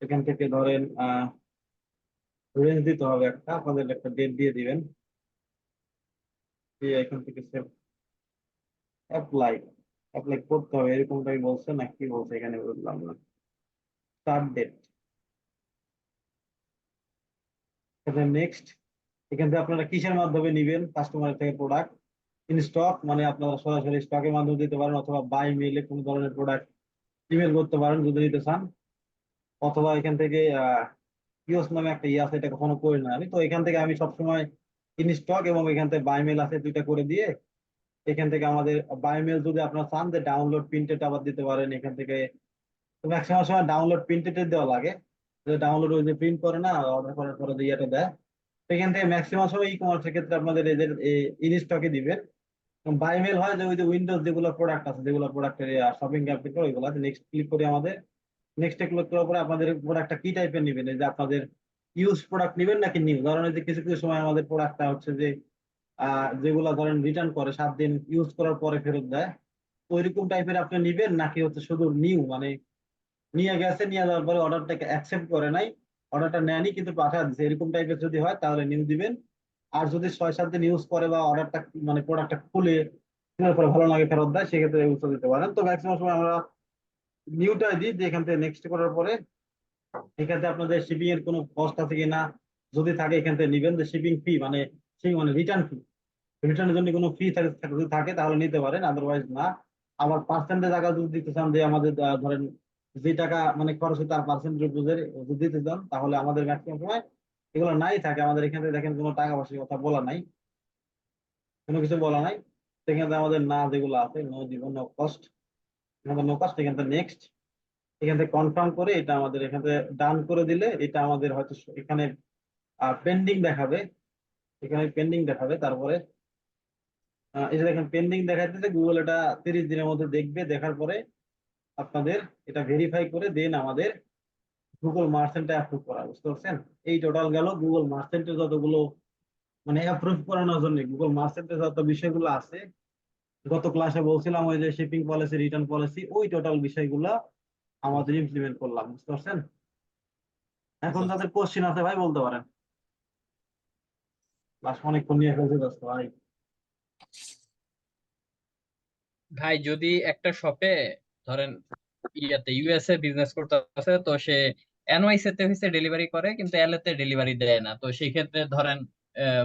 এখান থেকে ধরেন রেঞ্জ দিতে হবে একটা, আপনাদের একটা ডেট দিয়ে দিবেন, দিয়ে এখান থেকে সেভ অ্যাপ্লাই, অ্যাপ্লাই করতে হবে এরকমটাই বলছে না কি বলছে এখানে, বুঝলাম না। Start date, next. এখান থেকে আপনারা কিসের মাধ্যমে নিবেন, কাস্টমারের থেকে প্রোডাক্ট ইন স্টক, মানে আপনারা সরাসরি স্টকের মাধ্যমে দিতে পারেন, অথবা বাই মেইলে কোনো ধরনের প্রোডাক্ট ইমেল করতে পারেন যদি নিতে চান, অথবা এখান থেকে কিওস নামে একটা ইয়ে আছে, এটা কখনো করি না আমি, তো এখান থেকে আমি সবসময় ইন স্টক এবং এখান থেকে বাই মেল আছে, দুইটা করে দিয়ে এখান থেকে আমাদের বাই মেল যদি আপনারা চান যে ডাউনলোড প্রিন্টেড আবার দিতে পারেন এখান থেকে। তো ম্যাক্সিমাম সময় ডাউনলোড প্রিন্টেড দেওয়া লাগে, যে ডাউনলোড ওই যে প্রিন্ট করে না অর্ডার করার পরে যে ইয়েটা দেয়, তো এখান থেকে ম্যাক্সিমাম সময় ই কমার্সের ক্ষেত্রে আপনাদের এদের ইন স্টকে দিবেন। বাই মেল হয় যে ওই যে উইন্ডোজ যেগুলো প্রোডাক্ট আছে, যেগুলো প্রোডাক্টের শপিং অ্যাপ্লিকেশন ওইগুলো নেক্সট ক্লিক করে আমাদের নেক্সট ক্লিক করার পরে আপনাদের প্রোডাক্টটা কি টাইপের নেবেন, এই যে আপনাদের ইউজ প্রোডাক্ট নেবেন নাকি নিউ, ধরেন এই যে কিছু কিছু সময় আমাদের প্রোডাক্টটা হচ্ছে যে যেগুলো ধরেন রিটার্ন করে 7 দিন ইউজ করার পরে ফেরত দেয়, ওইরকম টাইপের আপনি নিবেন, নাকি হচ্ছে শুধু নিউ, মানে নিয়ে গেছে, নিয়ে যাওয়ার পরে অর্ডারটাকে অ্যাকসেপ্ট করে নাই, অর্ডারটা নেয়নি কিন্তু পাঠা দিচ্ছে, এরকম টাইপের যদি হয় তাহলে নিউ দিবেন। আর যদি 6-7 দিন ইউজ করে বা অর্ডারটা মানে প্রোডাক্টটা খুলে কেনার পরে ভালো লাগে ফেরত দেয়, সেক্ষেত্রে ইউজ দিতে পারেন। তো ম্যাক্সিমাম সময় আমরা নিউটাই দিই, যে এখান থেকে নেক্সট করার পরে এখান থেকে আপনাদের শিপিং এর কোনো কস্ট আছে কিনা, যদি থাকে এখান থেকে নিবেন, যে শিপিং ফি মানে সেই মানে রিটার্ন ফি, রিটার্নের জন্য কোনো ফি যদি থাকে তাহলে নিতে পারেন, আদারওয়াইজ না। আবার পার্সেন্টেজ আগে যদি দিতে চান, যে আমাদের ধরেন যে টাকা মানে খরচ হয় তার পার্সেন্টেজ বুঝে যদি দিতে চান, তাহলে আমাদের ম্যাক্সিমাম সময় এগুলো নাই থাকে। আমাদের এখান থেকে দেখেন কোনো টাকা পয়সার কথা বলা নাই, কোনো কিছু বলা নাই, সেখান থেকে আমাদের না যেগুলো আছে নো দিব, নো কস্ট, নো কস্ট। এখান থেকে নেক্সট, এখান থেকে কনফার্ম করে এটা আমাদের এখান থেকে ডান করে দিলে এটা আমাদের হয়তো এখানে পেন্ডিং দেখাবে, এখানে পেন্ডিং দেখাবে। তারপরে এই যে দেখেন পেন্ডিং দেখাইতেছে, গুগল এটা 30 দিনের মধ্যে দেখবে, দেখার পরে আপনাদের এটা ভেরিফাই করে দেন আমাদের গুগল মার্চেন্টে অ্যাপ্রুভ করা, বুঝতে পারছেন? এই টোটাল গেল গুগল মার্চেন্টে যতগুলো মানে অ্যাপ্রুভ করানোর জন্য গুগল মার্চেন্টে যত বিষয়গুলো আছে, গত ক্লাসে বলছিলাম ওই যে শিপিং পলিসি, রিটার্ন পলিসি, ওই টোটাল বিষয়গুলো আমাদের ইমপ্লিমেন্ট করলাম, বুঝতে পারছেন? এখন যাদের কোশ্চেন আছে ভাই বলতে পারেন। লাস্ট অনেকক্ষণ নিয়ে ফেলতে দোস্ত ভাই। ভাই যদি একটা শপে ধরেন ইয়াতে ইউএসএ বিজনেস করতেছে, তো সে এনওয়াইসি তে হচ্ছে ডেলিভারি করে কিন্তু এলএ তে ডেলিভারি দেয় না, তো সেই ক্ষেত্রে ধরেন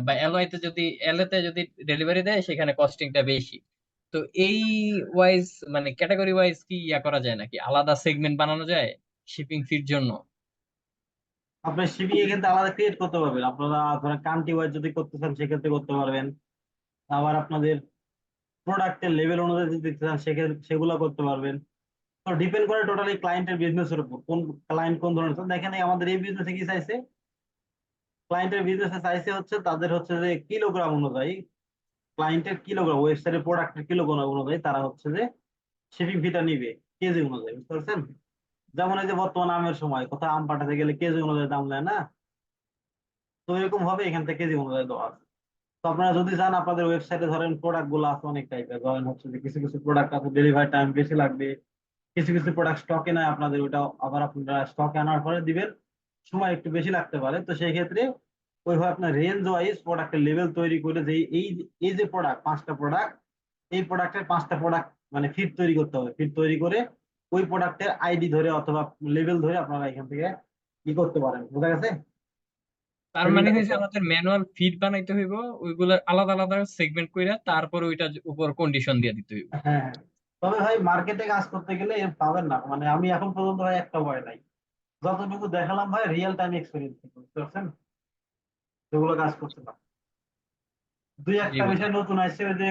বা এলওয়াই তে যদি এলএ তে যদি ডেলিভারি দেয় সেখানে কস্টিংটা বেশি। তো এই ওয়াইজ মানে ক্যাটাগরি ওয়াইজ কি ইয়া করা যায় নাকি, আলাদা সেগমেন্ট বানানো যায় শিপিং ফির জন্য? আপনার শিপিং এ কিন্তু আলাদা ক্রিয়েট করতে পারবেন, আপনারা ধরেন কান্ট্রি ওয়াইজ যদি করতে চান সেক্ষেত্রে করতে পারবেন। আবার আপনাদের প্রোডাক্টের লেভেল অনুযায়ী যদি দিতে চান সেক্ষেত্রে সেগুলো করতে পারবেন। তো ডিপেন্ড করে টোটালি ক্লায়েন্টের বিজনেসের উপর, কোন ক্লায়েন্ট কোন ধরনের। তো দেখেন এই আমাদের এই বিজনেসে কি চাইছে, ক্লায়েন্টের বিজনেসে চাইছে হচ্ছে তাদের হচ্ছে যে কিলোগ্রাম অনুযায়ী, ক্লায়েন্টের কিলোগ্রাম ওয়েবসাইটের প্রোডাক্টের কিলোগ্রাম অনুযায়ী তারা হচ্ছে যে শিপিং ফিটা নিবে কেজি অনুযায়ী, বুঝতে পারছেন? যেমন এই যে বর্তমান আমের সময় কোথাও আম পাঠাতে গেলে কেজি অনুযায়ী দাম নেয় না, তো এরকম ভাবে এখান থেকে কেজি অনুযায়ী দেওয়া আছে। তো আপনারা যদি চান আপনাদের ওয়েবসাইটে ধরেন প্রোডাক্ট গুলো আছে অনেক টাইপের, ধরেন হচ্ছে যে কিছু কিছু প্রোডাক্ট আছে ডেলিভারি টাইম বেশি লাগবে, কিছু কিছু প্রোডাক্ট স্টকে নাই আপনাদের, ওটা আবার আপনারা স্টকে আনার পরে দিবেন, সময় একটু বেশি লাগতে পারে। তো সেই ক্ষেত্রে ওইভাবে আপনার রেঞ্জ ওয়াইজ প্রোডাক্টের লেভেল তৈরি করে যে এই যে প্রোডাক্ট 5টা প্রোডাক্ট, এই প্রোডাক্টের 5টা প্রোডাক্ট মানে ফিট তৈরি করতে হবে, ফিট তৈরি করে ওই প্রোডাক্টের আইডি ধরে অথবা লেভেল ধরে আপনারা এখান থেকে কি করতে পারেন, বোঝা গেছে? তার মানে সেভিংটা করতে হয়েছে পারেন। আমাদের ম্যানুয়াল ফিড বানাইতে হইব, ওইগুলোর আলাদা আলাদা সেগমেন্ট কইরা তারপর ওইটার উপর কন্ডিশন দিয়ে দিতে হইব। হ্যাঁ হ্যাঁ। তবে ভাই মার্কেটে কাজ করতে গেলে এর পাবেন না, মানে আমি এখন পর্যন্ত ভাই একটা ভয় নাই, যতটুকু দেখালাম ভাই রিয়েল টাইম এক্সপিরিয়েন্স থেকে, বুঝতে পারছেন? সেগুলো কাজ করছে না। দুই জি একটা বুঝলাম। বিষয় নতুন আসছে, ওই যে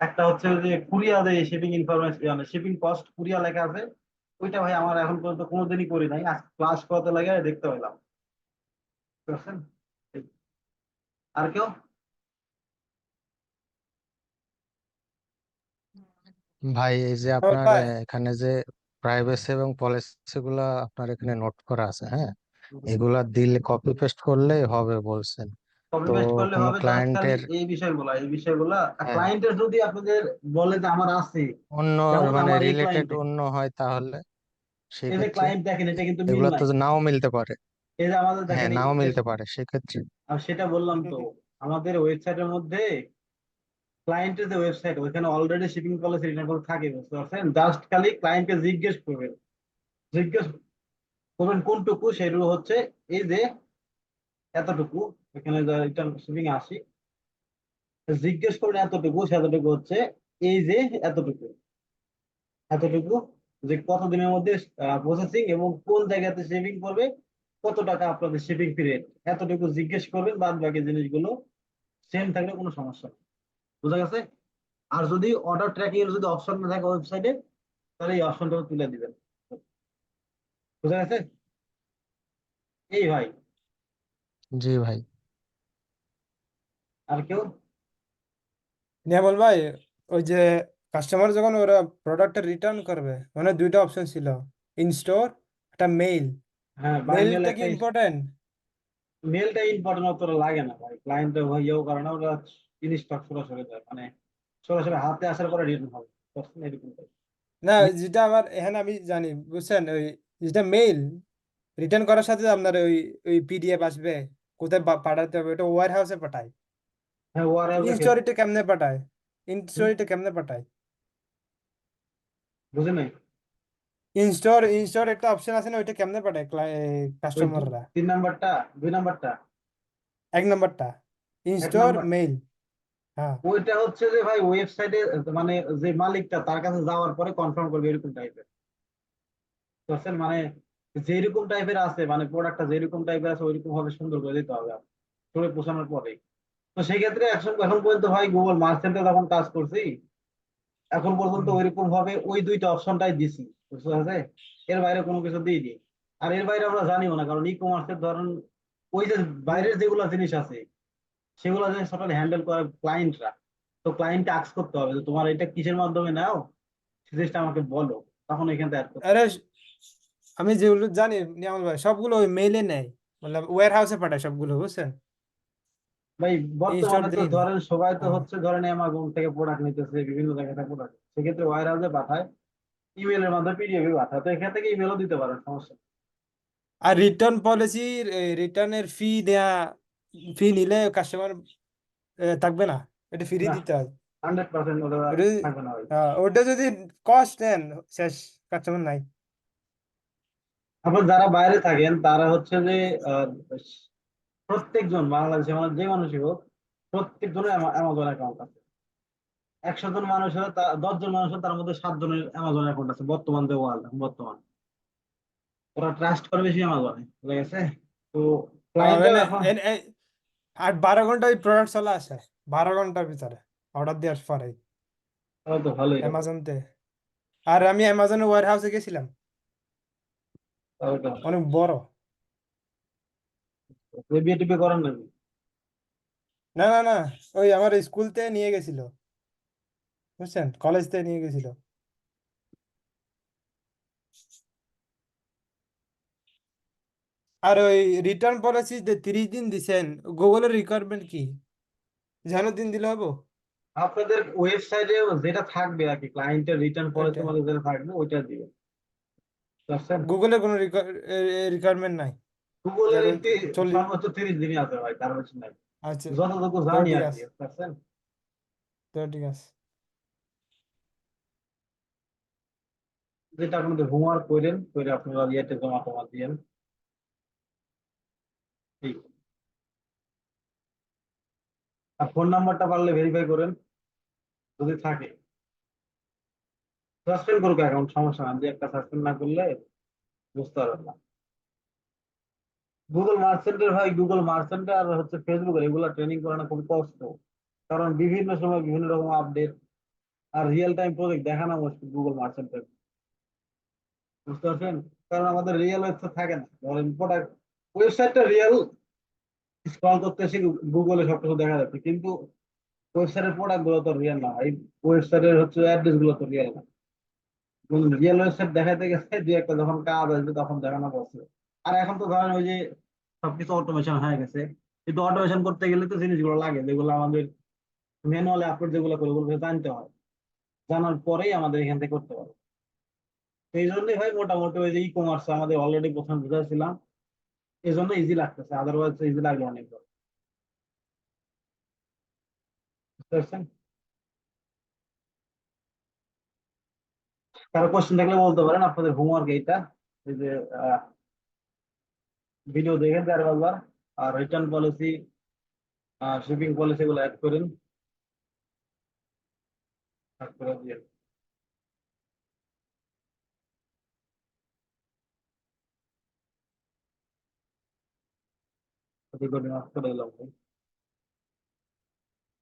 একটা হচ্ছে ওই যে কুরিয়া দেয় শিপিং ইনফরমেশন, মানে শিপিং কস্ট কুরিয়া লেখা আছে, ওইটা ভাই আমার এখন পর্যন্ত কোনোদিনই করি নাই, আজ ক্লাস করাতে লাগে দেখতে পেলাম, বুঝতে পারছেন? এই। আর কেউ? ভাই এই যে ও আপনার ভাই, এখানে যে প্রাইভেসি এবং পলিসি গুলা আপনার এখানে নোট করা আছে, হ্যাঁ, এগুলা দিলে কপি পেস্ট করলেই হবে বলছেন? কপি তো পেস্ট করলে কোনো হবে, জাস্ট খালি ক্লায়েন্টের, এই বিষয়গুলা হ্যাঁ, ক্লায়েন্টের যদি আপনাদের বলে যে আমার আছে, অন্য যেমন মানে আমার এই রিলেটেড ক্লায়েন্টে, অন্য হয় তাহলে এই যে সেক্ষেত্রে ক্লায়েন্ট দেখেন এটা কিন্তু মিল এগুলা তো নাই, নাও মিলতে পারে। এই যে আমাদের হ্যাঁ, দেখেন নাও মিলতে পারে সেক্ষেত্রে। আমি সেটা বললাম তো, আমাদের ওয়েবসাইটের মধ্যে ক্লায়েন্টের যে ওয়েবসাইট ওইখানে already shipping policy return policy থাকে, বুঝতে পারছেন? জাস্ট খালি ক্লায়েন্টকে জিজ্ঞেস করবেন কোনটুকু, সেটুকু হচ্ছে এই যে এতটুকু, এখানে যা রিটার্ন শিপিং আসি জিজ্ঞেস করবেন এতটুকু, সেতটুকু হচ্ছে এই যে এতটুকু, এতটুকু যে কতদিনের মধ্যে প্রসেসিং এবং কোন জায়গাতে শিপিং করবে, কত টাকা আপনাদের শিপিং পিরিয়ড, এতটুকু জিজ্ঞেস করবেন, বাদ বাকি জিনিসগুলো সেম থাকলে কোনো সমস্যা নেই, বুঝা গেছে? আর যদি অর্ডার ট্র্যাকিং এর যদি অপশন না থাকে ওয়েবসাইটে, তাহলে এই অপশনটা তুলে দিবেন, বুঝা গেছে? এই ভাই। জি ভাই। আর কেউ? নিয়ামল ভাই, ওই যে কাস্টমার যখন ওরা প্রোডাক্টটা রিটার্ন করবে মানে দুইটা অপশন ছিল, ইন স্টোর, একটা মেইল। হ্যাঁ, বাই মেল মেইলটা কি একটা, ইম্পর্টেন্ট? মেলটা ইম্পর্টেন্ট অতটা লাগে না ভাই, ক্লায়েন্ট ইয়েও করে না, ওরা জিনিসটা সরাসরি দেয়, মানে সরাসরি হাতে আসার পরে রিটার্ন হবে, বুঝছেন? এরকম type। না, যেটা আমার এখানে আমি জানি, বুঝছেন, ওই যেটা মেইল রিটার্ন করার সাথে আপনার ওই ওই পিডিএফ আসবে, কোথায় পাঠাতে হবে, ওটা ওয়্যার হাউসে পাঠায়। হ্যাঁ, ওয়ার হাউসের ইন ক্ষেত্রে। স্টোরিটা কেমনে পাঠায়? ইন হুম, স্টোরিটা কেমনে পাঠায়? বুঝে নাই? ইন স্টোর একটা অপশন আছে না, ওইটা কেমনে পাঠায় ওই কাস্টমাররা? 3 নাম্বারটা, 2 নাম্বারটা, এক নম্বরটা ইন এক স্টোর নাম্বার, মেইল। হ্যাঁ। ওইটা হচ্ছে যে ভাই ওয়েবসাইটে মানে যে মালিকটা তার কাছে যাওয়ার পরে কনফার্ম করবে, এরকম টাইপের, বুঝছেন? মানে যেরকম টাইপের আছে, মানে প্রোডাক্টটা যেরকম টাইপের আছে ওইরকম ভাবে সুন্দর করে দিতে হবে স্টোরে পৌঁছানোর পরে। তো সেই ক্ষেত্রে এখন পর্যন্ত ভাই গুগল মার্চেন্টে যখন কাজ করছি, এখন পর্যন্ত হুম। ওইরকম ভাবে ওই দুইটা অপশনটাই দিছি, বুঝতে পারছে? এর বাইরে কোনো কিছু দিইনি। আর এর বাইরে আমরা জানিও না, কারণ ই কমার্সের ধরেন ওই যে বাইরের যেগুলো জিনিস আছে সেগুলো জিনিস টোটালি হ্যান্ডেল করে ক্লায়েন্টরা। তো ক্লায়েন্টকে আস্ক করতে হবে যে তোমার এটা কিসের মাধ্যমে নাও, সে জিনিসটা আমাকে বলো, তখন এখান থেকে অ্যাড করতে আরে, হবে। আমি যেগুলো জানি নিয়ামল ভাই, সবগুলো ওই মেইলে নেয়, মানে ওয়্যার হাউসে পাঠায় সবগুলো, বুঝছেন? ভাই ইনস্টোর বর্তমানে তো দেই না। ধরেন সবাই তো হ্যাঁ। হচ্ছে ধরেন অ্যামাজন থেকে প্রোডাক্ট নিতেছে, বিভিন্ন জায়গা থেকে প্রোডাক্ট, সেক্ষেত্রে ওয়্যার হাউসে পাঠায়, ইমেলের মাধ্যমে পিডিএফ পাঠায়, তো এখান থেকে ইমেলও দিতে পারেন, সমস্যা নেই। আর রিটার্ন পলিসির রিটার্নের ফি দেয়া, ফি নিলে কাস্টমার থাকবে না, এটা ফ্রি না দিতে হয় 100% ওটা ওটা যদি থাকবে না ভাই। ওটা যদি কস্ট নেন শেষ, কাস্টমার নাই। আপনার যারা বাইরে থাকেন তারা হচ্ছে যে আহ, প্রত্যেকজন বাংলাদেশে মানে যে মানুষই হোক প্রত্যেকজনের অ্যামাজন অ্যাকাউন্ট আছে। 100 জন মানুষের 10 জন মানুষের তার মধ্যে 7 জনের অ্যামাজন অ্যাকাউন্ট আছে বর্তমান যে ওয়ার্ল্ড বর্তমান। ওরা ট্রাস্ট করে বেশি অ্যামাজনে, ঠিক আছে? তো ক্লায়েন্টও মানে এখন 8-12 ঘন্টা ওই প্রোডাক্ট চলে আসে, 12 ঘন্টার ভিতরে অর্ডার দেওয়ার পরে তাহলে তো ভালোই হবে। অ্যামাজন তে। আর আমি অ্যামাজনের ওয়্যার হাউসে গেছিলাম, তাহলে তো ভালো। অনেক বড়। রিভিউ টিভিউ করেন নাকি? না না না, ওই আমার স্কুল থেকে নিয়ে গেছিল, বুঝছেন, কলেজ থেকে নিয়ে গেছিল। আর ওই রিটার্ন পলিসি যে 30 দিন দিছেন, গুগলের রিকোয়ারমেন্ট কি, যেন দিন দিলে হবো? আপনাদের ওয়েবসাইটে যেটা থাকবে আর কি, ক্লায়েন্টের রিটার্ন পলিসির ওইটা মধ্যে যেটা থাকবে ওইটা দিবে, বুঝছেন? গুগলের কোনো রিকোয়ারমেন্ট নাই, গুগলের যেমন একটি 40। সর্বোচ্চ 30 দিনই আছে ভাই, তার বেশি নাই, আচ্ছা, যতটুকু তো জানি ঠিক আর কি, আছে, বুঝছেন? তো ঠিক আছে। যেটা আপনাদের হোমওয়ার্ক করেন করে আপনারা ইয়েতে জমা টমা দিয়েন, ঠিক। আর ফোন নাম্বারটা পারলে ভেরিফাই করেন যদি থাকে। সাসপেন্ড করুক অ্যাকাউন্ট, সমস্যা না, যে একটা সাসপেন্ড না করলে বুঝতে পারবেন না। গুগল মার্চেন্টের ভাই, গুগল মার্চেন্ট আর হচ্ছে ফেসবুকের এগুলা ট্রেনিং করানো খুব কষ্ট, কারণ বিভিন্ন সময় বিভিন্ন রকম আপডেট আর রিয়েল টাইম প্রজেক্ট দেখানো মুশকিল গুগল মার্চেন্টের, বুঝতে পারছেন? কারণ আমাদের রিয়েল ওয়েবসাইট থাকে না, ধরেন প্রোডাক্ট ওয়েবসাইটটা রিয়েল, স্ক্রল করতে এসে গুগলে সবকিছু দেখা যাচ্ছে, কিন্তু ওয়েবসাইটের প্রোডাক্ট গুলো তো রিয়েল না, এই ওয়েবসাইটের হচ্ছে অ্যাড্রেস গুলো তো রিয়েল না। রিয়েল ওয়েবসাইট দেখাতে গেছে যে একটা যখন কাজ আসবে তখন দেখানো পড়ছে। আর এখন তো ধরেন ওই যে সবকিছু অটোমেশন হয়ে গেছে, কিন্তু অটোমেশন করতে গেলে তো জিনিসগুলো লাগে যেগুলো আমাদের ম্যানুয়ালি আপলোড যেগুলো করে ওগুলো জানতে হয়, জানার পরেই আমাদের এখান থেকে করতে পারবো। সেই জন্যই ভাই মোটামুটি ওই যে ই কমার্স আমাদের অলরেডি প্রথম বুঝাইছিলাম, এই জন্য ইজি লাগতেছে, আদারওয়াইজ ইজি লাগবে অনেক, বুঝতে পারছেন? কারো কোশ্চেন থাকলে বলতে পারেন, আপনাদের হোমওয়ার্ক এইটা, এই যে ভিডিও দেখেন 4-5 বার, আর রিটার্ন পলিসি শিপিং পলিসি গুলো অ্যাড করেন, অ্যাড করে দিয়ে রেকর্ডিং অফ করে দিলাম।